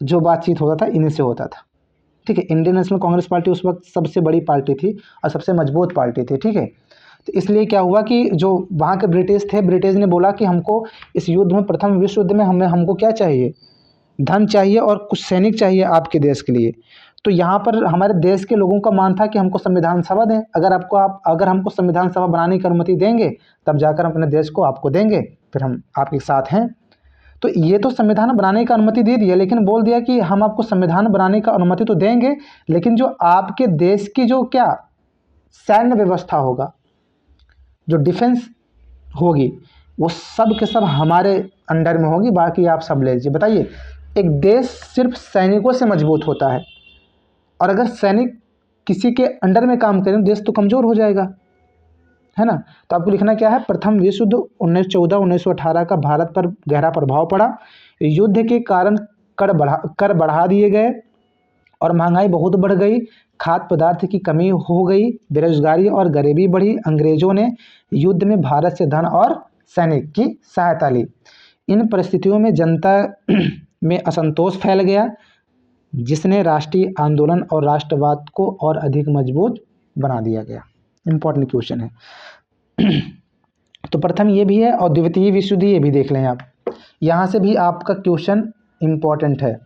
जो बातचीत होता था इन्हीं से होता था। ठीक है, इंडियन नेशनल कांग्रेस पार्टी उस वक्त सबसे बड़ी पार्टी थी और सबसे मजबूत पार्टी थी। ठीक है, तो इसलिए क्या हुआ कि जो वहाँ के ब्रिटिश थे, ब्रिटिश ने बोला कि हमको इस युद्ध में, प्रथम विश्व युद्ध में हमको क्या चाहिए, धन चाहिए और कुछ सैनिक चाहिए आपके देश के लिए। तो यहाँ पर हमारे देश के लोगों का मान था कि हमको संविधान सभा दें, अगर हमको संविधान सभा बनाने की अनुमति देंगे तब जाकर हम अपने देश को आपको देंगे, फिर हम आपके साथ हैं। तो ये तो संविधान बनाने का अनुमति दे दिया, लेकिन बोल दिया कि हम आपको संविधान बनाने का अनुमति तो देंगे, लेकिन जो आपके देश की जो क्या सैन्य व्यवस्था होगा, जो डिफेंस होगी, वो सब के सब हमारे अंडर में होगी, बाकी आप सब ले लीजिए। बताइए, एक देश सिर्फ सैनिकों से मजबूत होता है, और अगर सैनिक किसी के अंडर में काम करें देश तो कमज़ोर हो जाएगा, है ना। तो आपको लिखना क्या है, प्रथम विश्व युद्ध 1914-1918 का भारत पर गहरा प्रभाव पड़ा। युद्ध के कारण कर बढ़ा दिए गए और महंगाई बहुत बढ़ गई, खाद्य पदार्थ की कमी हो गई, बेरोजगारी और गरीबी बढ़ी। अंग्रेजों ने युद्ध में भारत से धन और सैनिक की सहायता ली। इन परिस्थितियों में जनता में असंतोष फैल गया, जिसने राष्ट्रीय आंदोलन और राष्ट्रवाद को और अधिक मजबूत बना दिया गया। इंपॉर्टेंट क्वेश्चन है। तो प्रथम ये भी है और द्वितीय विश्व युद्ध ये भी देख लें आप, यहाँ से भी आपका क्वेश्चन इंपॉर्टेंट है।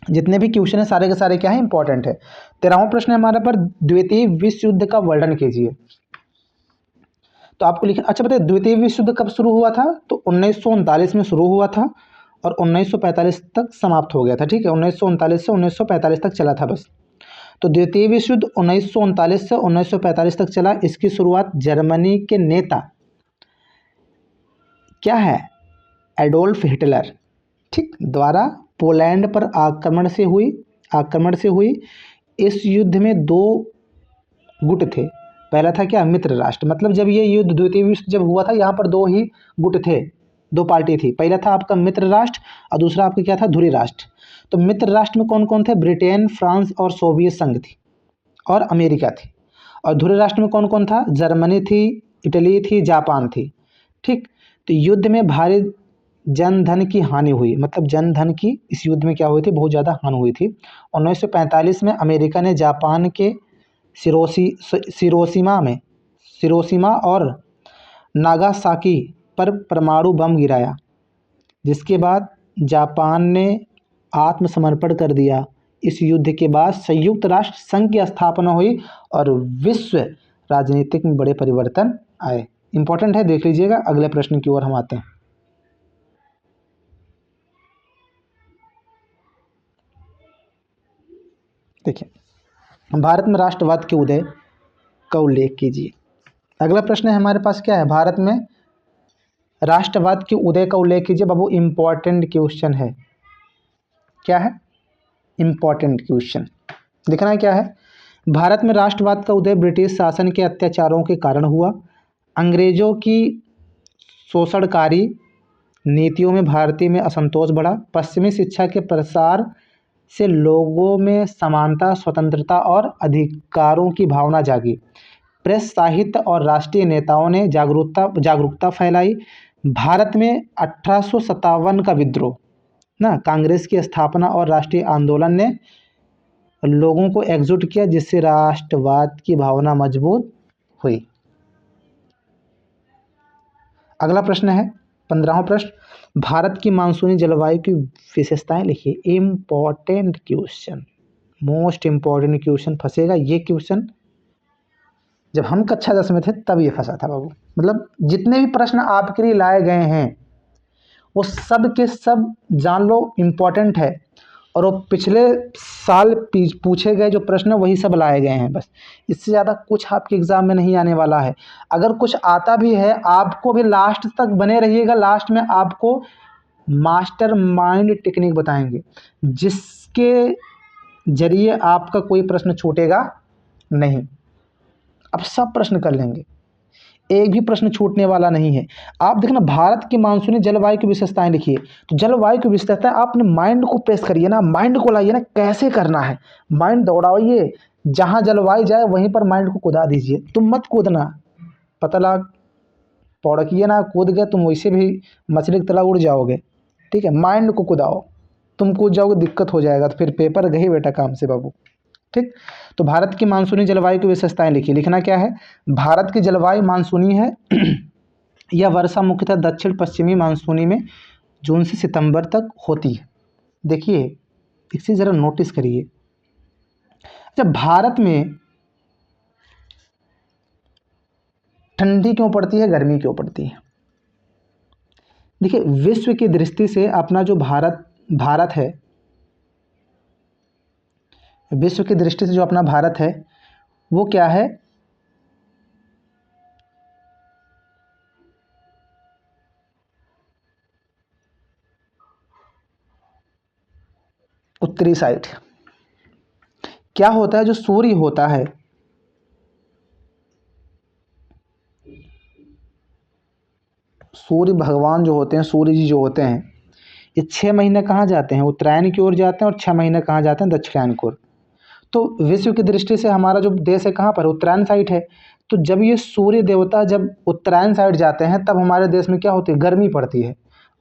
जितने भी क्वेश्चन है सारे के सारे क्या है, इंपॉर्टेंट है। 13वां प्रश्न है हमारे पर, द्वितीय विश्व युद्ध का वर्णन कीजिए। तो आपको लिखना, अच्छा बताइए द्वितीय विश्व युद्ध कब शुरू हुआ था। तो 1939 में शुरू हुआ था और 1945 तक समाप्त हो गया था। ठीक है, 1939 से 1945 तक चला था बस। तो द्वितीय विश्व युद्ध 1939 से 1945 तक चला। इसकी शुरुआत जर्मनी के नेता क्या है, एडोल्फ हिटलर, ठीक, द्वारा पोलैंड पर आक्रमण से हुई। इस युद्ध में दो गुट थे। पहला था क्या, मित्र राष्ट्र, मतलब जब ये युद्ध द्वितीय विश्व जब हुआ था यहाँ पर दो ही गुट थे, दो पार्टी थी। पहला था आपका मित्र राष्ट्र और दूसरा आपका क्या था, ध्रुवीय राष्ट्र। तो मित्र राष्ट्र में कौन कौन थे, ब्रिटेन, फ्रांस और सोवियत संघ थी और अमेरिका थी। और ध्रुवीय राष्ट्र में कौन कौन था, जर्मनी थी, इटली थी, जापान थी। ठीक, तो युद्ध में भारी जन धन की हानि हुई, मतलब जन धन की इस युद्ध में क्या हुई थी, बहुत ज़्यादा हानि हुई थी। 1945 में अमेरिका ने जापान के सिरोशिमा और नागासाकी पर परमाणु बम गिराया, जिसके बाद जापान ने आत्मसमर्पण कर दिया। इस युद्ध के बाद संयुक्त राष्ट्र संघ की स्थापना हुई और विश्व राजनीतिक में बड़े परिवर्तन आए। इंपॉर्टेंट है, देख लीजिएगा। अगले प्रश्न की ओर हम आते हैं। देखिए, भारत में राष्ट्रवाद के उदय का उल्लेख कीजिए। अगला प्रश्न है हमारे पास, क्या है, भारत में राष्ट्रवाद के उदय का उल्लेख कीजिए। बाबू इंपॉर्टेंट क्वेश्चन है, क्या है, इंपॉर्टेंट क्वेश्चन। लिखना है क्या है, भारत में राष्ट्रवाद का उदय ब्रिटिश शासन के अत्याचारों के कारण हुआ। अंग्रेजों की शोषणकारी नीतियों में भारतीय में असंतोष बढ़ा। पश्चिमी शिक्षा के प्रसार से लोगों में समानता, स्वतंत्रता और अधिकारों की भावना जागी। प्रेस, साहित्य और राष्ट्रीय नेताओं ने जागरूकता फैलाई। भारत में 1857 का विद्रोह ना, कांग्रेस की स्थापना और राष्ट्रीय आंदोलन ने लोगों को एकजुट किया, जिससे राष्ट्रवाद की भावना मजबूत हुई। अगला प्रश्न है 15वां प्रश्न, भारत की मानसूनी जलवायु की विशेषताएं लिखिए। Important question, most important question फंसेगा ये क्वेश्चन। जब हम कक्षा 10 में थे तब ये फंसा था बाबू। मतलब जितने भी प्रश्न आपके लिए लाए गए हैं वो सब के सब जान लो इम्पोर्टेंट है, और वो पिछले साल पूछे गए जो प्रश्न वही सब लाए गए हैं। बस इससे ज़्यादा कुछ आपके एग्ज़ाम में नहीं आने वाला है। अगर कुछ आता भी है, आपको भी लास्ट तक बने रहिएगा। लास्ट में आपको मास्टर माइंड टेक्निक बताएंगे, जिसके जरिए आपका कोई प्रश्न छूटेगा नहीं। अब सब प्रश्न कर लेंगे, एक भी प्रश्न छूटने वाला नहीं है। आप देखना, भारत की मानसूनी जलवायु की विशेषताएं लिखिए। तो जलवायु की विशेषताएं, आपने माइंड को प्रेस करिए ना, माइंड को लाइए ना, कैसे करना है, माइंड दौड़ाइए। जहां जलवायु जाए वहीं पर माइंड को कूदा दीजिए। तुम मत कूदना, पता लग पौड़किए ना, कूद गए तुम वैसे भी मछली की तरह उड़ जाओगे। ठीक है, माइंड को कूदाओ, तुम कूद जाओगे दिक्कत हो जाएगा, तो फिर पेपर गए बेटा काम से बाबू। ठीक, तो भारत की मानसूनी जलवायु की विशेषताएं लिखिए। लिखना क्या है, भारत की जलवायु मानसूनी है। यह वर्षा मुख्यतः दक्षिण पश्चिमी मानसूनी में जून से सितंबर तक होती है। देखिए, इसे ज़रा नोटिस करिए। अच्छा, भारत में ठंडी क्यों पड़ती है, गर्मी क्यों पड़ती है? देखिए, विश्व की दृष्टि से अपना जो भारत है, विश्व की दृष्टि से जो अपना भारत है वो क्या है, उत्तरी साइड। क्या होता है, जो सूर्य होता है, सूर्य भगवान जो होते हैं, सूर्य जी जो होते हैं, ये 6 महीने कहाँ जाते हैं, उत्तरायण की ओर जाते हैं, और 6 महीने कहाँ जाते हैं, दक्षिणायन की ओर। तो विश्व की दृष्टि से हमारा जो देश है कहाँ पर, उत्तरायण साइड है। तो जब ये सूर्य देवता जब उत्तरायण साइड जाते हैं तब हमारे देश में क्या होती है, गर्मी पड़ती है।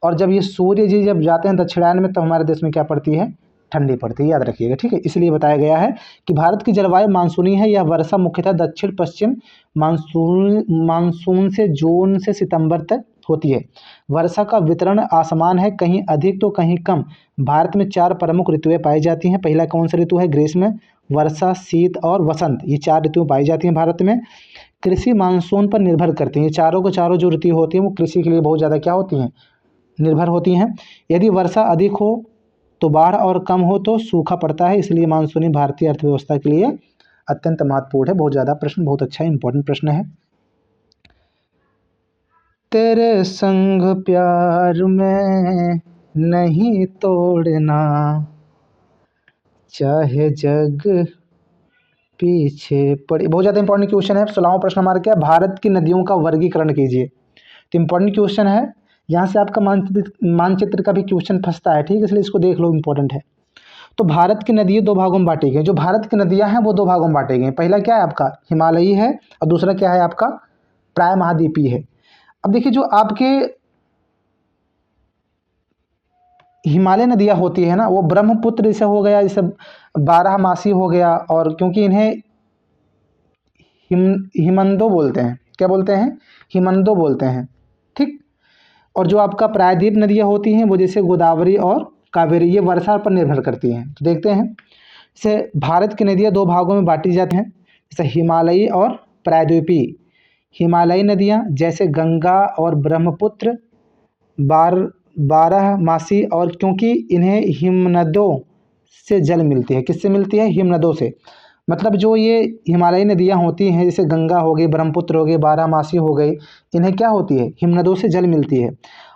और जब ये सूर्य जी जब जाते हैं दक्षिणायन में, तब हमारे देश में क्या पड़ती है, ठंडी पड़ती है। याद रखिएगा, ठीक है। इसलिए बताया गया है कि भारत की जलवायु मानसूनी है। यह वर्षा मुख्यतः दक्षिण पश्चिम मानसून से जून से सितंबर तक होती है। वर्षा का वितरण आसमान है, कहीं अधिक तो कहीं कम। भारत में 4 प्रमुख ऋतुएं पाई जाती हैं। पहला कौन सा ऋतु है, ग्रीष्म, वर्षा, शीत और वसंत। ये 4 ऋतुएं पाई जाती हैं भारत में। कृषि मानसून पर निर्भर करती हैं। ये चारों के चारों जो ऋतु होती हैं वो कृषि के लिए बहुत ज़्यादा क्या होती हैं, निर्भर होती हैं। यदि वर्षा अधिक हो तो बाढ़ और कम हो तो सूखा पड़ता है। इसलिए मानसूनी भारतीय अर्थव्यवस्था के लिए अत्यंत महत्वपूर्ण है। बहुत ज़्यादा प्रश्न, बहुत अच्छा इंपॉर्टेंट प्रश्न है। तेरे संग प्यार में नहीं तोड़ना, चाहे जग पीछे पड़े। बहुत ज़्यादा इंपॉर्टेंट क्वेश्चन है। 16वां प्रश्न हमारा क्या है, भारत की नदियों का वर्गीकरण कीजिए। तो इंपॉर्टेंट क्वेश्चन है, यहाँ से आपका मानचित्र का भी क्वेश्चन फंसता है, ठीक है, इसलिए इसको देख लो, इंपॉर्टेंट है। तो भारत की नदियाँ दो भागों में बांटी गई। जो भारत की नदियाँ हैं वो दो भागों में बांटी गई। पहला क्या है आपका, हिमालयी है, और दूसरा क्या है आपका, प्राय महाद्वीपीय है। अब देखिए, जो आपके हिमालय नदियाँ होती है ना, वो ब्रह्मपुत्र जैसे हो गया, जैसे बारहमासी हो गया, और क्योंकि इन्हें हिमंदो बोलते हैं। क्या बोलते हैं, हिमंदो बोलते हैं, ठीक। और जो आपका प्रायद्वीप नदियाँ होती हैं वो जैसे गोदावरी और कावेरी, ये वर्षा पर निर्भर करती हैं। तो देखते हैं, जैसे भारत की नदियाँ दो भागों में बांटी जाती हैं, जैसे हिमालयी और प्रायद्वीपीय। हिमालयी नदियाँ जैसे गंगा और ब्रह्मपुत्र बार बारहमासी, और क्योंकि इन्हें हिमनदों से जल मिलती है। किससे मिलती है, हिमनदों से। मतलब जो ये हिमालयी नदियाँ होती हैं, जैसे गंगा हो गई, ब्रह्मपुत्र हो गई, बारहमासी हो गई, इन्हें क्या होती है, हिमनदों से जल मिलती है।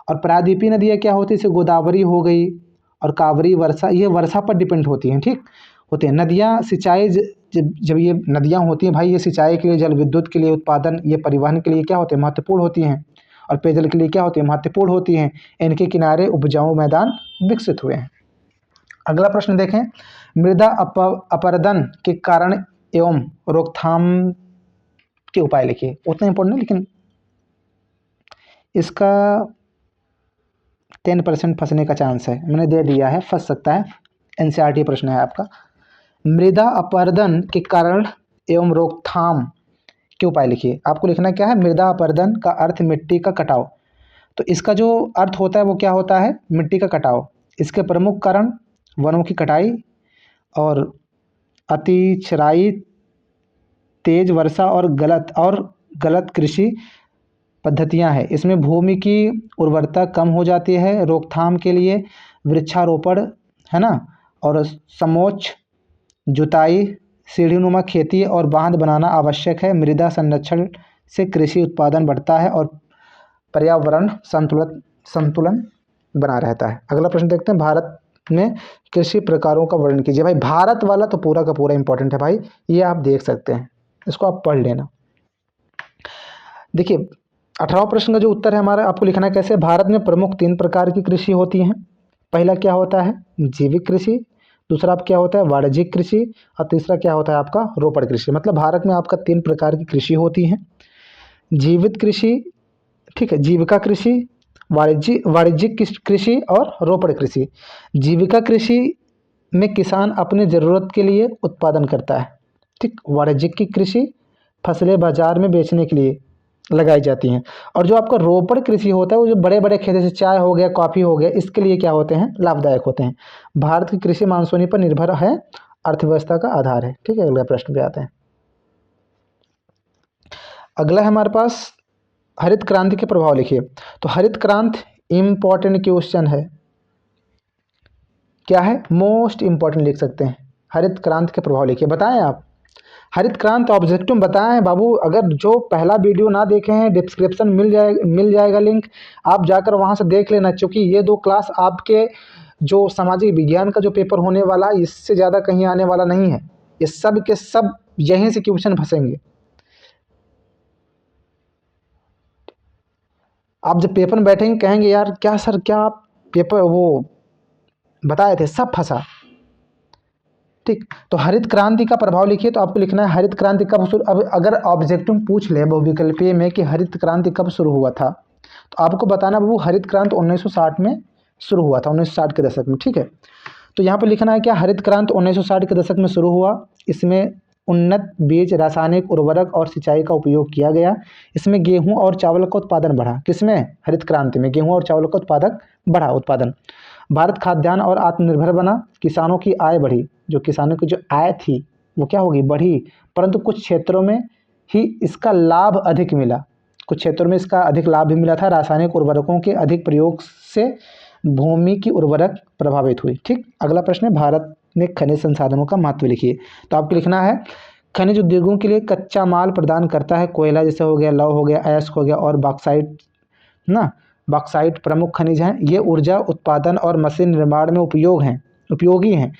और प्रायद्वीपीय नदियाँ क्या होती है, जैसे गोदावरी हो गई और कावेरी, वर्षा, ये वर्षा पर डिपेंड होती हैं, ठीक होते हैं। नदियाँ सिंचाई जब ये नदियाँ होती हैं भाई, ये सिंचाई के लिए, जल विद्युत के लिए, उत्पादन, ये परिवहन के लिए क्या होते हैं, महत्वपूर्ण होती हैं। और पेयजल के लिए क्या होती है, महत्वपूर्ण होती हैं। इनके किनारे उपजाऊ मैदान विकसित हुए हैं। अगला प्रश्न देखें, मृदा अपरदन के कारण एवं रोकथाम के उपाय लिखिए। उतना इंपॉर्टेंट नहीं, लेकिन इसका 10% फंसने का चांस है, मैंने दे दिया है, फंस सकता है। एनसीईआरटी प्रश्न है आपका। मृदा अपरदन के कारण एवं रोकथाम के उपाय लिखिए। आपको लिखना क्या है, मृदा अपरदन का अर्थ मिट्टी का कटाव। तो इसका जो अर्थ होता है वो क्या होता है, मिट्टी का कटाव। इसके प्रमुख कारण वनों की कटाई और अतिचराई, तेज वर्षा और गलत कृषि पद्धतियां हैं। इसमें भूमि की उर्वरता कम हो जाती है। रोकथाम के लिए वृक्षारोपण, है ना, और समोच्च जुताई, सीढ़ीनुमा खेती और बांध बनाना आवश्यक है। मृदा संरक्षण से कृषि उत्पादन बढ़ता है और पर्यावरण संतुलन बना रहता है। अगला प्रश्न देखते हैं, भारत में कृषि प्रकारों का वर्णन कीजिए। भाई भारत वाला तो पूरा का पूरा इंपॉर्टेंट है भाई, ये आप देख सकते हैं, इसको आप पढ़ लेना। देखिए 18वां प्रश्न का जो उत्तर है हमारा, आपको लिखना है कैसे, भारत में प्रमुख 3 प्रकार की कृषि होती हैं। पहला क्या होता है, जैविक कृषि, दूसरा आप क्या होता है, वाणिज्यिक कृषि, और तीसरा क्या होता है आपका, रोपण कृषि। मतलब भारत में आपका 3 प्रकार की कृषि होती हैं। जीवित कृषि, ठीक है, जीविका कृषि, वाणिज्यिक कृषि और रोपण कृषि। जीविका कृषि में किसान अपने ज़रूरत के लिए उत्पादन करता है, ठीक। वाणिज्यिक की कृषि फसलें बाजार में बेचने के लिए लगाई जाती हैं। और जो आपका रोपण कृषि होता है वो जो बड़े बड़े खेत, जैसे चाय हो गया, कॉफ़ी हो गया, इसके लिए क्या होते हैं, लाभदायक होते हैं। भारत की कृषि मानसूनी पर निर्भर है, अर्थव्यवस्था का आधार है, ठीक है। अगले प्रश्न पे आते हैं। अगला है हमारे पास, हरित क्रांति के प्रभाव लिखिए। तो हरित क्रांति इम्पॉर्टेंट क्वेश्चन है, क्या है, मोस्ट इम्पॉर्टेंट लिख सकते हैं। हरित क्रांति के प्रभाव लिखिए, बताएं आप। हरित क्रांति ऑब्जेक्टिव बताएं बाबू। अगर जो पहला वीडियो ना देखे हैं, डिस्क्रिप्शन मिल जाएगा लिंक, आप जाकर वहां से देख लेना। क्योंकि ये 2 क्लास आपके जो सामाजिक विज्ञान का जो पेपर होने वाला, इससे ज़्यादा कहीं आने वाला नहीं है। ये सब के सब यहीं से क्वेश्चन फंसेंगे। आप जब पेपर में बैठेंगे कहेंगे यार क्या सर, क्या आप पेपर वो बताए थे, सब फंसा, ठीक। तो हरित क्रांति का प्रभाव लिखिए। तो आपको लिखना है हरित क्रांति कब शुरू, अब अगर ऑब्जेक्टिव पूछ ले बहुविकल्पीय में कि हरित क्रांति कब शुरू हुआ था, तो आपको बताना बाबू हरित क्रांति 1960 में शुरू हुआ था, 1960 के दशक में, ठीक है। तो यहाँ पर लिखना है क्या, हरित क्रांति 1960 के दशक में शुरू हुआ। इसमें उन्नत बीज, रासायनिक उर्वरक और सिंचाई का उपयोग किया गया। इसमें गेहूं और चावल का उत्पादन बढ़ा। किसमें, हरित क्रांति में गेहूं और चावल का उत्पादन। भारत खाद्यान्न और आत्मनिर्भर बना। किसानों की आय बढ़ी। जो किसानों की जो आय थी वो क्या होगी, बढ़ी। परंतु कुछ क्षेत्रों में ही इसका लाभ अधिक मिला, कुछ क्षेत्रों में इसका अधिक लाभ भी मिला था। रासायनिक उर्वरकों के अधिक प्रयोग से भूमि की उर्वरक प्रभावित हुई, ठीक। अगला प्रश्न है, भारत में खनिज संसाधनों का महत्व लिखिए। तो आपको लिखना है, खनिज उद्योगों के लिए कच्चा माल प्रदान करता है। कोयला जैसे हो गया, लौह हो गया, अयस्क हो गया और बॉक्साइट ना, बॉक्साइट प्रमुख खनिज हैं। ये ऊर्जा उत्पादन और मशीन निर्माण में उपयोगी हैं।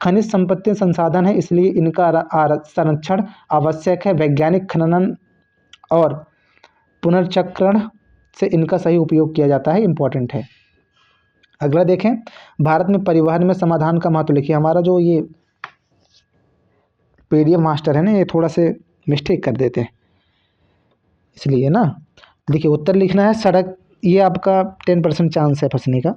खनिज संपत्ति संसाधन है, इसलिए इनका संरक्षण आवश्यक है। वैज्ञानिक खनन और पुनर्चक्रण से इनका सही उपयोग किया जाता है, इम्पोर्टेंट है। अगला देखें, भारत में परिवहन में समाधान का महत्व लिखिए। हमारा जो ये पीडीएफ मास्टर है ना, ये थोड़ा से मिस्टेक कर देते हैं, इसलिए ना। देखिए उत्तर लिखना है सड़क, ये आपका 10% चांस है फंसने का,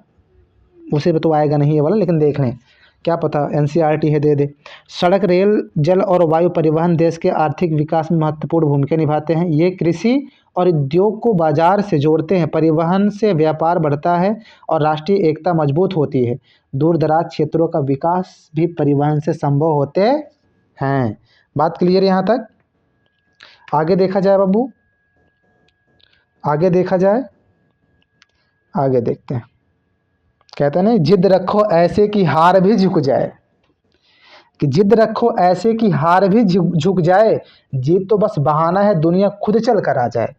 उसे तो आएगा नहीं ये वाला, लेकिन देख लें, क्या पता एनसीईआरटी है दे दे। सड़क, रेल, जल और वायु परिवहन देश के आर्थिक विकास में महत्वपूर्ण भूमिका निभाते हैं। ये कृषि और उद्योग को बाजार से जोड़ते हैं। परिवहन से व्यापार बढ़ता है और राष्ट्रीय एकता मजबूत होती है। दूर दराज क्षेत्रों का विकास भी परिवहन से संभव होते हैं। बात क्लियर यहाँ तक? आगे देखा जाए बाबू, आगे देखा जाए, आगे देखते हैं। कहते हैं ना, जिद रखो ऐसे कि हार भी झुक जाए, कि जिद रखो ऐसे कि हार भी झुक जाए, जीत तो बस बहाना है, दुनिया खुद चल कर आ जाए।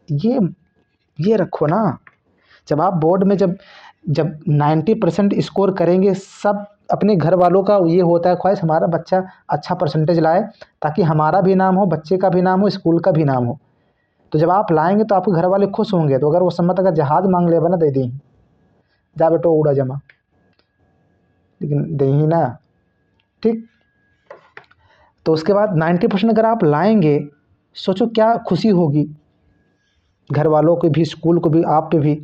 ये रखो ना। जब आप बोर्ड में जब 90% स्कोर करेंगे, सब अपने घर वालों का ये होता है ख्वाहिश, हमारा बच्चा अच्छा परसेंटेज लाए, ताकि हमारा भी नाम हो, बच्चे का भी नाम हो, स्कूल का भी नाम हो। तो जब आप लाएंगे तो आपके घर वाले खुश होंगे। तो अगर वो सम्मत अगर जहाज मांग ले बना, दे दी, जा बेटो उड़ा जमा, लेकिन दे ही ना, ठीक। तो उसके बाद 90% अगर आप लाएंगे, सोचो क्या खुशी होगी, घर वालों को भी, स्कूल को भी, आप पे भी,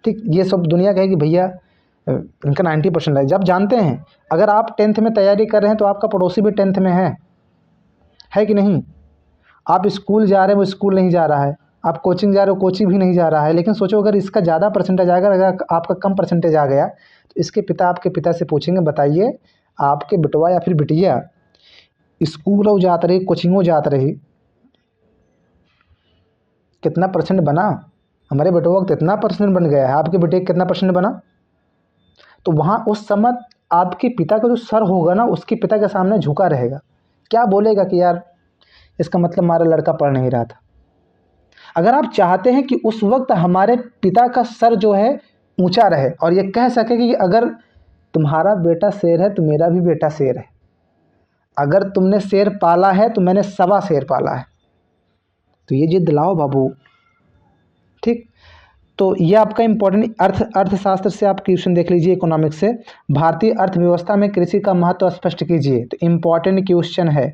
ठीक। ये सब दुनिया कहेगी भैया इनका 90% है। जब जानते हैं अगर आप 10th में तैयारी कर रहे हैं तो आपका पड़ोसी भी 10th में है कि नहीं? आप स्कूल जा रहे हैं, वो स्कूल नहीं जा रहा है, आप कोचिंग जा रहे हो, कोचिंग भी नहीं जा रहा है। लेकिन सोचो अगर इसका ज़्यादा परसेंटेज आएगा, अगर आपका कम परसेंटेज आ गया, तो इसके पिता आपके पिता से पूछेंगे, बताइए आपके बिटवा या फिर बिटिया स्कूल जात रही, कोचिंगों जात रही, कितना परसेंट बना? हमारे बेटवा का कितना परसेंट बन गया है, आपके बेटे का कितना परसेंट बना? तो वहाँ उस समय आपके पिता का जो सर होगा ना, उसके पिता के सामने झुका रहेगा। क्या बोलेगा कि यार इसका मतलब हमारा लड़का पढ़ नहीं रहा था। अगर आप चाहते हैं कि उस वक्त हमारे पिता का सर जो है ऊंचा रहे और ये कह सके कि अगर तुम्हारा बेटा शेर है तो मेरा भी बेटा शेर है, अगर तुमने शेर पाला है तो मैंने 1.25 शेर पाला है, तो ये जिद लाओ बाबू, ठीक। तो ये आपका इम्पोर्टेंट अर्थशास्त्र से आप क्वेश्चन देख लीजिए, इकोनॉमिक्स से। भारतीय अर्थव्यवस्था में कृषि का महत्व स्पष्ट कीजिए। तो इम्पोर्टेंट क्वेश्चन है।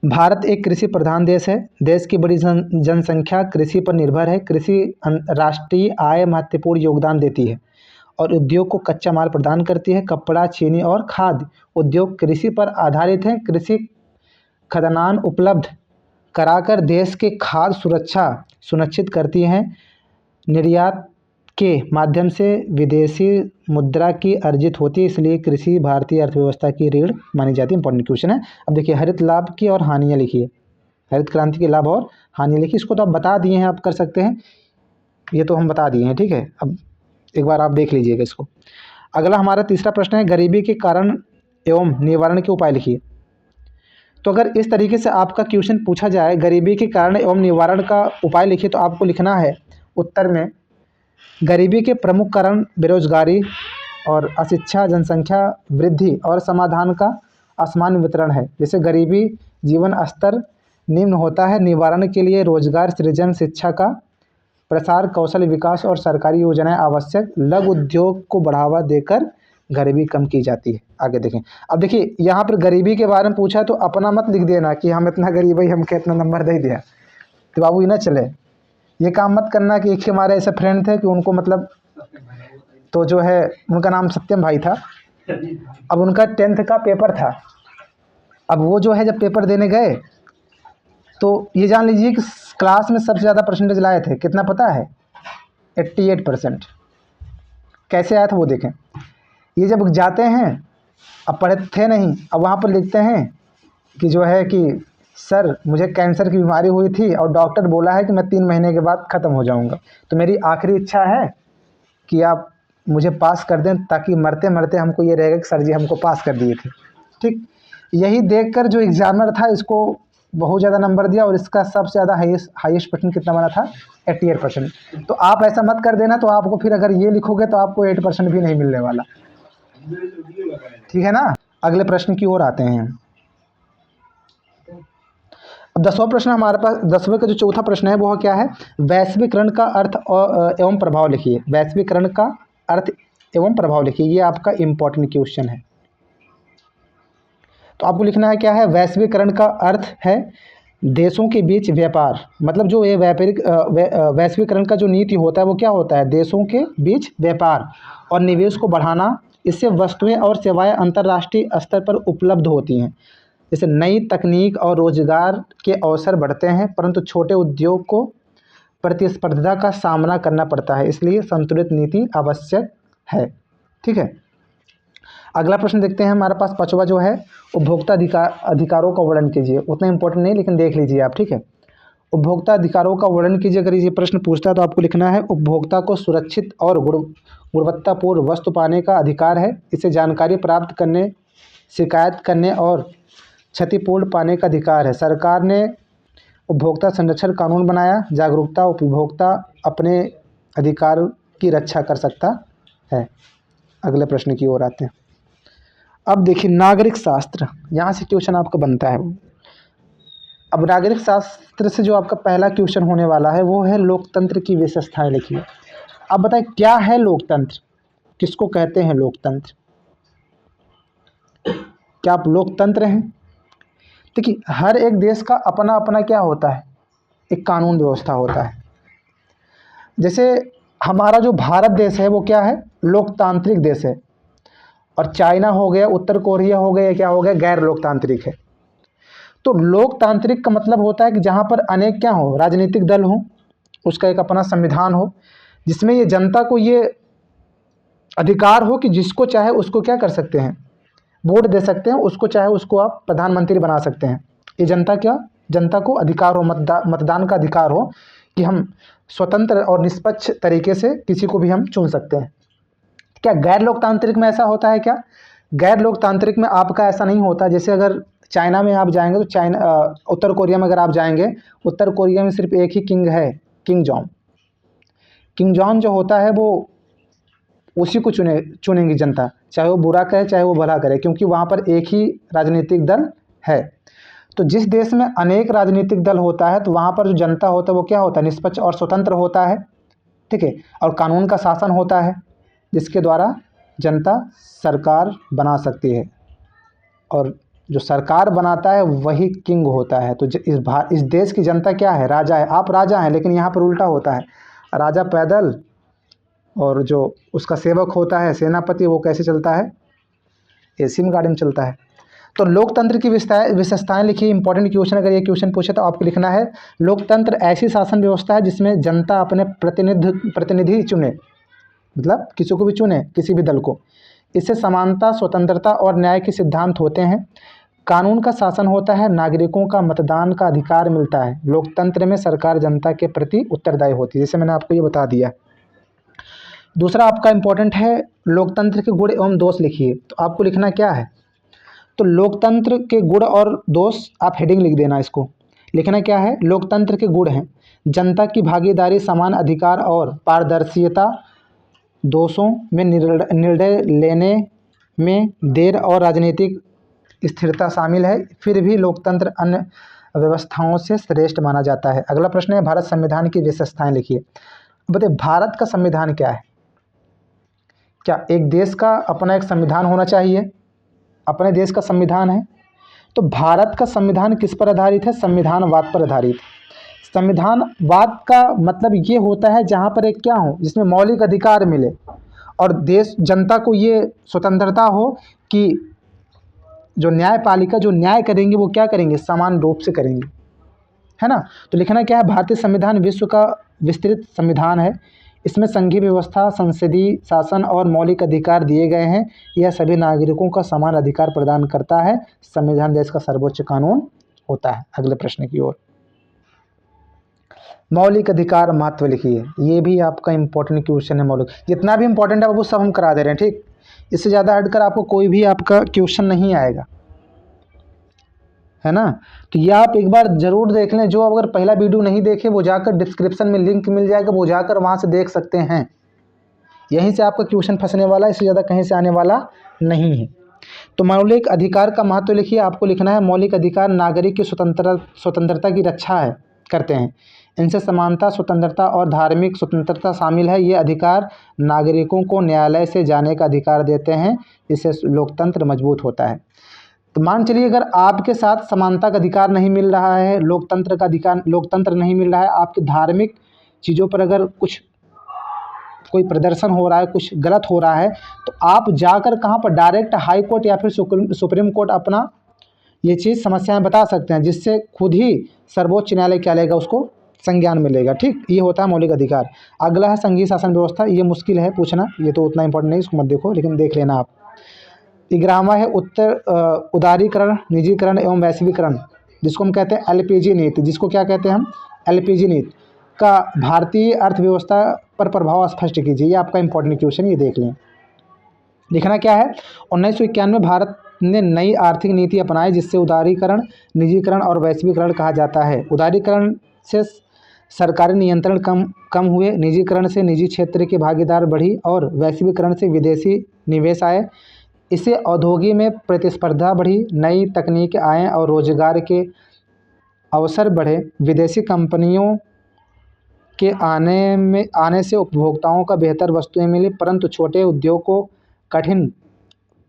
भारत एक कृषि प्रधान देश है। देश की बड़ी जनसंख्या कृषि पर निर्भर है। कृषि राष्ट्रीय आय महत्वपूर्ण योगदान देती है और उद्योग को कच्चा माल प्रदान करती है। कपड़ा, चीनी और खाद्य उद्योग कृषि पर आधारित हैं। कृषि खाद्यान्न उपलब्ध कराकर देश के खाद्य सुरक्षा सुनिश्चित करती हैं। निर्यात के माध्यम से विदेशी मुद्रा की अर्जित होती है, इसलिए कृषि भारतीय अर्थव्यवस्था की रीढ़ मानी जाती है। इंपॉर्टेंट क्वेश्चन है। अब देखिए हरित लाभ की और हानियाँ लिखिए, हरित क्रांति के लाभ और हानियाँ लिखिए। इसको तो आप बता दिए हैं, आप कर सकते हैं, ये तो हम बता दिए हैं, ठीक है। अब एक बार आप देख लीजिएगा इसको। अगला हमारा तीसरा प्रश्न है, गरीबी के कारण एवं निवारण के उपाय लिखिए। तो अगर इस तरीके से आपका क्वेश्चन पूछा जाए, गरीबी के कारण एवं निवारण का उपाय लिखिए, तो आपको लिखना है उत्तर में, गरीबी के प्रमुख कारण बेरोजगारी और अशिक्षा, जनसंख्या वृद्धि और समाधान का असमान वितरण है। जैसे गरीबी, जीवन स्तर निम्न होता है। निवारण के लिए रोजगार सृजन, शिक्षा का प्रसार, कौशल विकास और सरकारी योजनाएं आवश्यक। लघु उद्योग को बढ़ावा देकर गरीबी कम की जाती है। आगे देखें। अब देखिए यहाँ पर गरीबी के बारे में पूछा, तो अपना मत लिख देना कि हम इतना गरीब है, हमको इतना नंबर दे दिया, तो बाबू ये ना चले। ये काम मत करना कि एक हमारे ऐसे फ्रेंड थे कि उनको मतलब, तो जो है उनका नाम सत्यम भाई था। अब उनका 10th का पेपर था। अब वो जो है जब पेपर देने गए, तो ये जान लीजिए कि क्लास में सबसे ज़्यादा परसेंटेज लाए थे। कितना पता है? 88%। कैसे आया था वो देखें। ये जब जाते हैं, अब पढ़े थे नहीं, अब वहाँ पर लिखते हैं कि जो है कि सर मुझे कैंसर की बीमारी हुई थी और डॉक्टर बोला है कि मैं 3 महीने के बाद ख़त्म हो जाऊँगा, तो मेरी आखिरी इच्छा है कि आप मुझे पास कर दें, ताकि मरते मरते हमको ये रहेगा कि सर जी हमको पास कर दिए थे, ठीक। यही देखकर जो एग्ज़ामिनर था, इसको बहुत ज़्यादा नंबर दिया और इसका सबसे ज़्यादा हाईएस्ट परसेंट कितना बना था, 88%। तो आप ऐसा मत कर देना, तो आपको फिर अगर ये लिखोगे तो आपको 8% भी नहीं मिलने वाला, ठीक है ना। अगले प्रश्न की ओर आते हैं। अब 10वां प्रश्न हमारे पास, 10वें का जो चौथा प्रश्न है वो क्या है, वैश्वीकरण का अर्थ एवं प्रभाव लिखिए। वैश्वीकरण का अर्थ एवं प्रभाव लिखिए, ये आपका इंपॉर्टेंट क्वेश्चन है। तो आपको लिखना है क्या है, वैश्वीकरण का अर्थ है देशों के बीच व्यापार, मतलब जो ये व्यापारिक वैश्वीकरण का जो नीति होता है वो क्या होता है, देशों के बीच व्यापार और निवेश को बढ़ाना। इससे वस्तुएं और सेवाएं अंतर्राष्ट्रीय स्तर पर उपलब्ध होती हैं, जैसे नई तकनीक और रोजगार के अवसर बढ़ते हैं, परंतु छोटे उद्योग को प्रतिस्पर्धा का सामना करना पड़ता है, इसलिए संतुलित नीति आवश्यक है, ठीक है। अगला प्रश्न देखते हैं हमारे पास 5वां जो है, उपभोक्ता अधिकारों का वर्णन कीजिए। उतना इंपॉर्टेंट नहीं, लेकिन देख लीजिए आप, ठीक है। उपभोक्ता अधिकारों का वर्णन कीजिए, अगर ये प्रश्न पूछता है तो आपको लिखना है, उपभोक्ता को सुरक्षित और गुणवत्तापूर्ण वस्तु पाने का अधिकार है। इसे जानकारी प्राप्त करने, शिकायत करने और क्षतिपूर्ण पाने का अधिकार है। सरकार ने उपभोक्ता संरक्षण कानून बनाया। जागरूकता, उपभोक्ता अपने अधिकार की रक्षा कर सकता है। अगले प्रश्न की ओर आते हैं। अब देखिए नागरिक शास्त्र, यहाँ से क्वेश्चन आपका बनता है। अब नागरिक शास्त्र से जो आपका पहला क्वेश्चन होने वाला है वो है लोकतंत्र की विशेषताएं लिखिए। अब बताएं क्या है लोकतंत्र, किसको कहते हैं लोकतंत्र, क्या आप लोकतंत्र हैं। देखिए हर एक देश का अपना अपना क्या होता है, एक कानून व्यवस्था होता है। जैसे हमारा जो भारत देश है वो क्या है, लोकतांत्रिक देश है, और चाइना हो गया, उत्तर कोरिया हो गया, क्या हो गया, गैर लोकतांत्रिक है। तो लोकतांत्रिक का मतलब होता है कि जहाँ पर अनेक क्या हो, राजनीतिक दल हो, उसका एक अपना संविधान हो, जिसमें ये जनता को ये अधिकार हो कि जिसको चाहे उसको क्या कर सकते हैं, वोट दे सकते हैं, उसको चाहे उसको आप प्रधानमंत्री बना सकते हैं। ये जनता को अधिकार हो, मतदान का अधिकार हो कि हम स्वतंत्र और निष्पक्ष तरीके से किसी को भी हम चुन सकते हैं। क्या गैर लोकतांत्रिक में ऐसा होता है क्या, गैर लोकतांत्रिक में आपका ऐसा नहीं होता। जैसे अगर चाइना में आप जाएंगे तो उत्तर कोरिया में अगर आप जाएंगे, उत्तर कोरिया में सिर्फ एक ही किंग है, किंग जॉन जो होता है वो उसी को चुनेंगी जनता, चाहे वो बुरा करे चाहे वो भला करे, क्योंकि वहाँ पर एक ही राजनीतिक दल है। तो जिस देश में अनेक राजनीतिक दल होता है तो वहाँ पर जो जनता होता है वो क्या होता है, निष्पक्ष और स्वतंत्र होता है, ठीक है। और कानून का शासन होता है, जिसके द्वारा जनता सरकार बना सकती है, और जो सरकार बनाता है वही किंग होता है। तो इस देश की जनता क्या है, राजा है। आप राजा हैं, लेकिन यहाँ पर उल्टा होता है, राजा पैदल और जो उसका सेवक होता है सेनापति वो कैसे चलता है, एसी में गाड़ी में चलता है। तो लोकतंत्र की विशेषताएं लिखिए, इंपॉर्टेंट क्वेश्चन। अगर ये क्वेश्चन पूछे तो आपको लिखना है, लोकतंत्र ऐसी शासन व्यवस्था है जिसमें जनता अपने प्रतिनिधि चुने, मतलब किसी को भी चुने, किसी भी दल को। इससे समानता, स्वतंत्रता और न्याय के सिद्धांत होते हैं। कानून का शासन होता है, नागरिकों का मतदान का अधिकार मिलता है। लोकतंत्र में सरकार जनता के प्रति उत्तरदायी होती है, जैसे मैंने आपको ये बता दिया। दूसरा आपका इंपॉर्टेंट है, लोकतंत्र के गुण एवं दोष लिखिए। तो आपको लिखना क्या है, तो लोकतंत्र के गुण और दोष, आप हेडिंग लिख देना इसको। लिखना क्या है, लोकतंत्र के गुण हैं जनता की भागीदारी, समान अधिकार और पारदर्शिता, दोषों में निर्णय लेने में देर और राजनीतिक स्थिरता शामिल है। फिर भी लोकतंत्र अन्य व्यवस्थाओं से श्रेष्ठ माना जाता है। अगला प्रश्न है, भारत संविधान की विशेषताएं लिखिए। बताइए भारत का संविधान क्या है, क्या एक देश का अपना एक संविधान होना चाहिए, अपने देश का संविधान है। तो भारत का संविधान किस पर आधारित है, संविधानवाद पर आधारित। संविधानवाद का मतलब ये होता है जहाँ पर एक क्या हो, जिसमें मौलिक अधिकार मिले और देश जनता को ये स्वतंत्रता हो कि जो न्यायपालिका जो न्याय करेंगे वो क्या करेंगे, समान रूप से करेंगे, है ना। तो लिखना क्या है, भारतीय संविधान विश्व का विस्तृत संविधान है। इसमें संघीय व्यवस्था, संसदीय शासन और मौलिक अधिकार दिए गए हैं। यह सभी नागरिकों का समान अधिकार प्रदान करता है। संविधान देश का सर्वोच्च कानून होता है। अगले प्रश्न की ओर, मौलिक अधिकार महत्व लिखिए। ये भी आपका इंपॉर्टेंट क्वेश्चन है। मौलिक जितना भी इंपॉर्टेंट है वो सब हम करा दे रहे हैं, ठीक। इससे ज़्यादा हटकर आपको कोई भी आपका क्वेश्चन नहीं आएगा। है ना। तो ये आप एक बार ज़रूर देख लें, जो अगर पहला वीडियो नहीं देखे वो जाकर डिस्क्रिप्शन में लिंक मिल जाएगा, वो जाकर वहाँ से देख सकते हैं। यहीं से आपका क्वेश्चन फंसने वाला है, इससे ज़्यादा कहीं से आने वाला नहीं है। तो मौलिक अधिकार का महत्व लिखिए, आपको लिखना है मौलिक अधिकार नागरिक की स्वतंत्रता की रक्षा है करते हैं। इनसे समानता, स्वतंत्रता और धार्मिक स्वतंत्रता शामिल है। ये अधिकार नागरिकों को न्यायालय से जाने का अधिकार देते हैं, इससे लोकतंत्र मजबूत होता है। तो मान चलिए अगर आपके साथ समानता का अधिकार नहीं मिल रहा है, लोकतंत्र नहीं मिल रहा है, आपकी धार्मिक चीज़ों पर अगर कुछ कोई प्रदर्शन हो रहा है, कुछ गलत हो रहा है, तो आप जाकर कहाँ पर डायरेक्ट हाई कोर्ट या फिर सुप्रीम कोर्ट अपना ये चीज़ समस्याएं बता सकते हैं, जिससे खुद ही सर्वोच्च न्यायालय क्या लेगा, उसको संज्ञान में लेगा। ठीक, ये होता है मौलिक अधिकार। अगला है संघीय शासन व्यवस्था। ये मुश्किल है पूछना, ये तो उतना इंपॉर्टेंट नहीं, इसको मत देखो, लेकिन देख लेना आप। 11वां है उदारीकरण, निजीकरण एवं वैश्वीकरण, जिसको हम कहते हैं एलपीजी नीति। जिसको क्या कहते हैं हम, एलपीजी नीति का भारतीय अर्थव्यवस्था पर प्रभाव स्पष्ट कीजिए। ये आपका इंपॉर्टेंट क्वेश्चन, ये देख लें। लिखना क्या है, 1991 में भारत ने नई आर्थिक नीति अपनाई, जिससे उदारीकरण, निजीकरण और वैश्वीकरण कहा जाता है। उदारीकरण से सरकारी नियंत्रण कम हुए, निजीकरण से निजी क्षेत्र की भागीदार बढ़ी और वैश्वीकरण से विदेशी निवेश आए। इससे औद्योगिक में प्रतिस्पर्धा बढ़ी, नई तकनीक आए और रोजगार के अवसर बढ़े। विदेशी कंपनियों के आने से उपभोक्ताओं का बेहतर वस्तुएं मिली, परंतु छोटे उद्योग को कठिन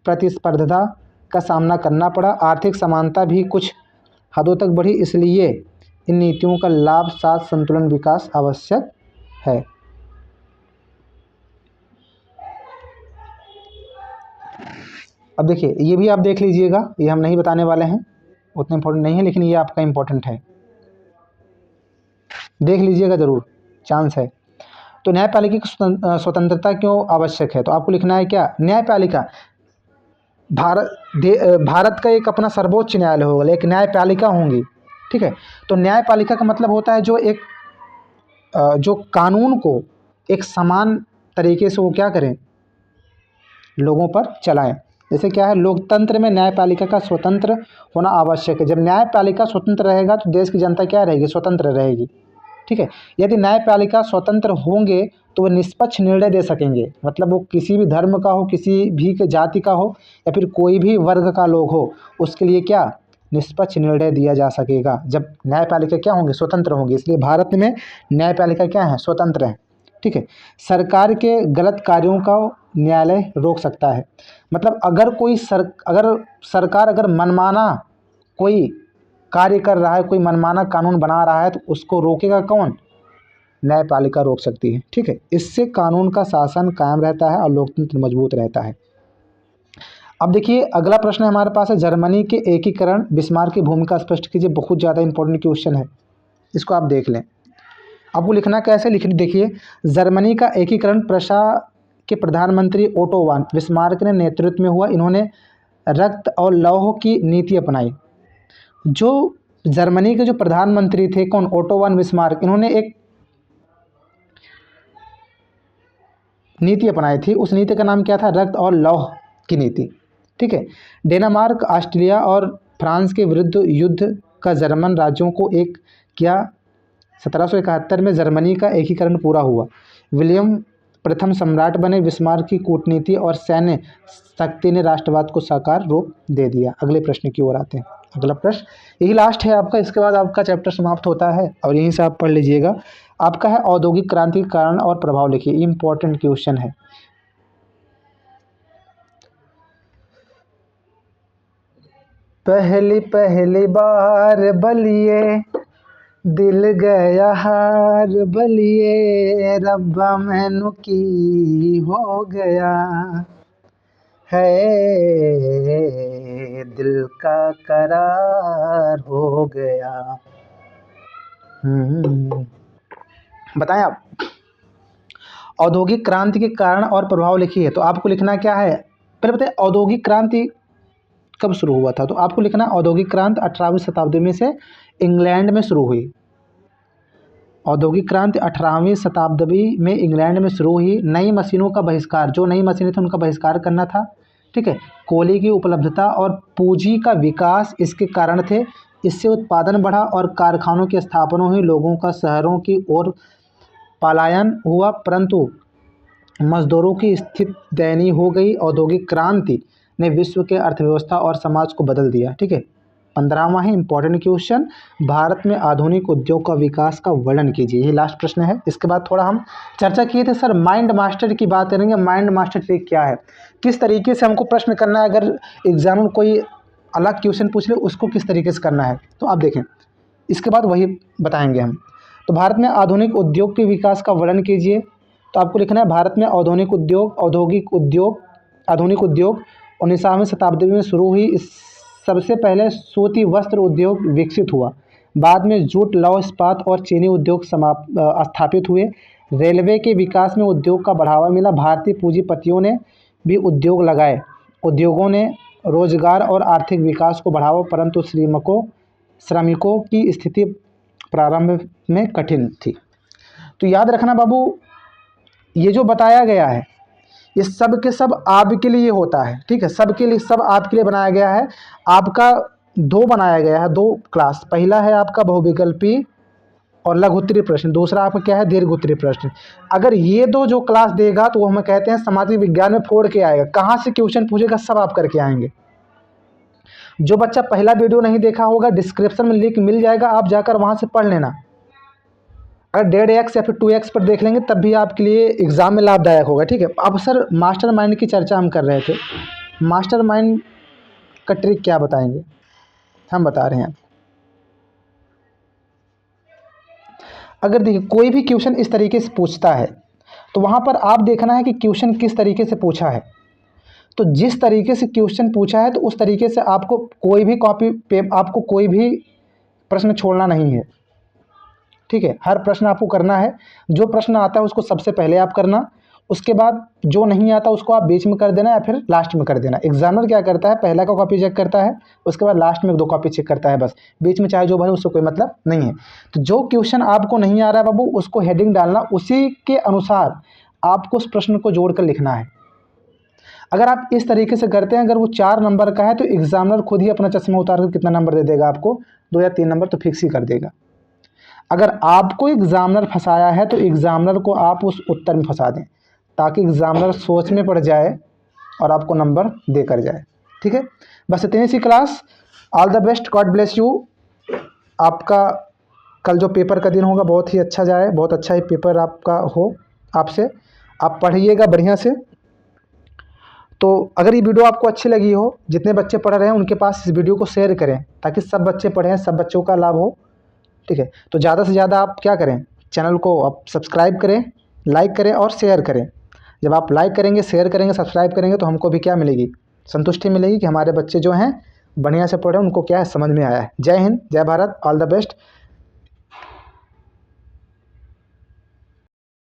प्रतिस्पर्धा का सामना करना पड़ा। आर्थिक समानता भी कुछ हदों तक बढ़ी, इसलिए इन नीतियों का लाभ साथ संतुलन विकास आवश्यक है। अब देखिए, ये भी आप देख लीजिएगा, ये हम नहीं बताने वाले हैं, उतना इम्पोर्टेंट नहीं है, लेकिन ये आपका इम्पोर्टेंट है, देख लीजिएगा ज़रूर, चांस है। तो न्यायपालिका की स्वतंत्रता क्यों आवश्यक है, तो आपको लिखना है क्या, न्यायपालिका भारत का एक अपना सर्वोच्च न्यायालय होगा, एक न्यायपालिका होंगी। ठीक है, तो न्यायपालिका का मतलब होता है जो कानून को एक समान तरीके से वो क्या करें, लोगों पर चलाएं। जैसे क्या है, लोकतंत्र में न्यायपालिका का स्वतंत्र होना आवश्यक है। जब न्यायपालिका स्वतंत्र रहेगा तो देश की जनता क्या रहेगी, स्वतंत्र रहेगी। ठीक है, यदि न्यायपालिका स्वतंत्र होंगे तो वो निष्पक्ष निर्णय दे सकेंगे, मतलब वो किसी भी धर्म का हो, किसी भी जाति का हो, या फिर कोई भी वर्ग का लोग हो, उसके लिए क्या निष्पक्ष निर्णय दिया जा सकेगा जब न्यायपालिका क्या होंगे, स्वतंत्र होंगी। इसलिए भारत में न्यायपालिका क्या है, स्वतंत्र है। ठीक है, सरकार के गलत कार्यों का न्यायालय रोक सकता है। मतलब अगर सरकार अगर मनमाना कोई कार्य कर रहा है, कोई मनमाना कानून बना रहा है, तो उसको रोकेगा कौन, न्यायपालिका रोक सकती है। ठीक है, इससे कानून का शासन कायम रहता है और लोकतंत्र मजबूत रहता है। अब देखिए अगला प्रश्न हमारे पास है, जर्मनी के एकीकरण, बिस्मार्क की भूमिका स्पष्ट कीजिए। बहुत ज़्यादा इंपॉर्टेंट क्वेश्चन है, इसको आप देख लें। आपको लिखना कैसे, लिख देखिए, जर्मनी का एकीकरण प्रशा के प्रधानमंत्री ओटो वान बिस्मार्क ने नेतृत्व में हुआ। इन्होंने रक्त और लौह की नीति अपनाई। जो जर्मनी के जो प्रधानमंत्री थे कौन, ओटो वान बिस्मार्क, इन्होंने एक नीति अपनाई थी। उस नीति का नाम क्या था, रक्त और लौह की नीति। ठीक है, डेनमार्क, ऑस्ट्रिया और फ्रांस के विरुद्ध युद्ध का जर्मन राज्यों को एक किया। 1771 में जर्मनी का एकीकरण पूरा हुआ। विलियम प्रथम सम्राट बने। बिस्मार्क की कूटनीति और सैन्य शक्ति ने राष्ट्रवाद को साकार रूप दे दिया। अगले प्रश्न की ओर आते हैं। अगला प्रश्न यही लास्ट है आपका, इसके बाद आपका चैप्टर समाप्त होता है और यहीं से आप पढ़ लीजिएगा। आपका है औद्योगिक क्रांति के कारण और प्रभाव लिखिए। इंपॉर्टेंट क्वेश्चन है। पहली बार बलिए दिल गया हार बलिए, रब्बा मैनू की हो गया है, दिल का करार हो गया। बताएं आप, औद्योगिक क्रांति के कारण और प्रभाव लिखिए। तो आपको लिखना क्या है, पहले बताइए औद्योगिक क्रांति कब शुरू हुआ था। तो आपको लिखना औद्योगिक क्रांति 18वीं शताब्दी में से इंग्लैंड में शुरू हुई। औद्योगिक क्रांति 18वीं शताब्दी में इंग्लैंड में शुरू हुई। नई मशीनों का बहिष्कार, जो नई मशीनें थी उनका बहिष्कार करना था। ठीक है। कोयले की उपलब्धता और पूंजी का विकास इसके कारण थे। इससे उत्पादन बढ़ा और कारखानों की स्थापना हुई, लोगों का शहरों की ओर पलायन हुआ, परंतु मजदूरों की स्थिति दयनीय हो गई। औद्योगिक क्रांति ने विश्व के अर्थव्यवस्था और समाज को बदल दिया। ठीक है। 15वां है इंपॉर्टेंट क्वेश्चन, भारत में आधुनिक उद्योग का विकास का वर्णन कीजिए। ये लास्ट प्रश्न है। इसके बाद थोड़ा हम चर्चा किए थे सर माइंड मास्टर की बात करेंगे। माइंड मास्टर ट्रिक क्या है, किस तरीके से हमको प्रश्न करना है, अगर एग्जाम में कोई अलग क्वेश्चन पूछ ले उसको किस तरीके से करना है, तो आप देखें इसके बाद वही बताएंगे हम। तो भारत में आधुनिक उद्योग के विकास का वर्णन कीजिए। तो आपको लिखना है भारत में आधुनिक उद्योग 19वीं शताब्दी में शुरू हुई। इस सबसे पहले सूती वस्त्र उद्योग विकसित हुआ। बाद में जूट, लौह इस्पात और चीनी उद्योग स्थापित हुए। रेलवे के विकास में उद्योग का बढ़ावा मिला। भारतीय पूंजीपतियों ने भी उद्योग लगाए। उद्योगों ने रोजगार और आर्थिक विकास को बढ़ावा, परंतु श्रमिकों की स्थिति प्रारंभ में कठिन थी। तो याद रखना बाबू, ये जो बताया गया है ये सब के सब आपके लिए होता है। ठीक है, सबके लिए, सब आपके लिए बनाया गया है। आपका दो बनाया गया है, दो क्लास। पहला है आपका बहुविकल्पी और लघु उत्तरीय प्रश्न, दूसरा आपका क्या है दीर्घ उत्तरीय प्रश्न। अगर ये दो जो क्लास देगा तो वो हम कहते हैं सामाजिक विज्ञान में फोड़ के आएगा। कहाँ से क्वेश्चन पूछेगा सब आप करके आएंगे। जो बच्चा पहला वीडियो नहीं देखा होगा डिस्क्रिप्शन में लिंक मिल जाएगा, आप जाकर वहाँ से पढ़ लेना। अगर 1.5x या फिर 2x पर देख लेंगे तब भी आपके लिए एग्जाम में लाभदायक होगा। ठीक है। अब सर मास्टरमाइंड की चर्चा हम कर रहे थे। मास्टरमाइंड का ट्रिक क्या बताएंगे, हम बता रहे हैं। अगर देखिए कोई भी क्वेश्चन इस तरीके से पूछता है तो वहाँ पर आप देखना है कि क्वेश्चन किस तरीके से पूछा है। तो जिस तरीके से क्वेश्चन पूछा है तो उस तरीके से आपको कोई भी आपको कोई भी प्रश्न छोड़ना नहीं है। ठीक है, हर प्रश्न आपको करना है। जो प्रश्न आता है उसको सबसे पहले आप करना, उसके बाद जो नहीं आता उसको आप बीच में कर देना या फिर लास्ट में कर देना। एग्जामिनर क्या करता है, पहला का कॉपी चेक करता है, उसके बाद लास्ट में 2 कॉपी चेक करता है, बस। बीच में चाहे जो भरे उससे कोई मतलब नहीं है। तो जो क्वेश्चन आपको नहीं आ रहा है बाबू उसको हेडिंग डालना, उसी के अनुसार आपको उस प्रश्न को जोड़ कर लिखना है। अगर आप इस तरीके से करते हैं, अगर वो 4 नंबर का है तो एग्जामिनर खुद ही अपना चश्मा उतार कर कितना नंबर दे देगा आपको, 2 या 3 नंबर तो फिक्स ही कर देगा। अगर आपको एग्जामिनर फंसाया है तो एग्जामिनर को आप उस उत्तर में फंसा दें, ताकि एग्जामिनर सोच में पड़ जाए और आपको नंबर दे कर जाए। ठीक है, बस इतनी सी class. All the best, God bless you. आपका कल जो पेपर का दिन होगा बहुत ही अच्छा जाए, बहुत अच्छा ही पेपर आपका हो। आपसे आप पढ़िएगा बढ़िया से। तो अगर ये वीडियो आपको अच्छी लगी हो, जितने बच्चे पढ़ रहे हैं उनके पास इस वीडियो को शेयर करें ताकि सब बच्चे पढ़ें, सब बच्चों का लाभ हो। ठीक है, तो ज़्यादा से ज़्यादा आप क्या करें, चैनल को आप सब्सक्राइब करें, लाइक करें और शेयर करें। जब आप लाइक करेंगे, शेयर करेंगे, सब्सक्राइब करेंगे तो हमको भी क्या मिलेगी, संतुष्टि मिलेगी कि हमारे बच्चे जो हैं बढ़िया से पढ़े, उनको क्या है समझ में आया है। जय हिंद, जय भारत, ऑल द बेस्ट।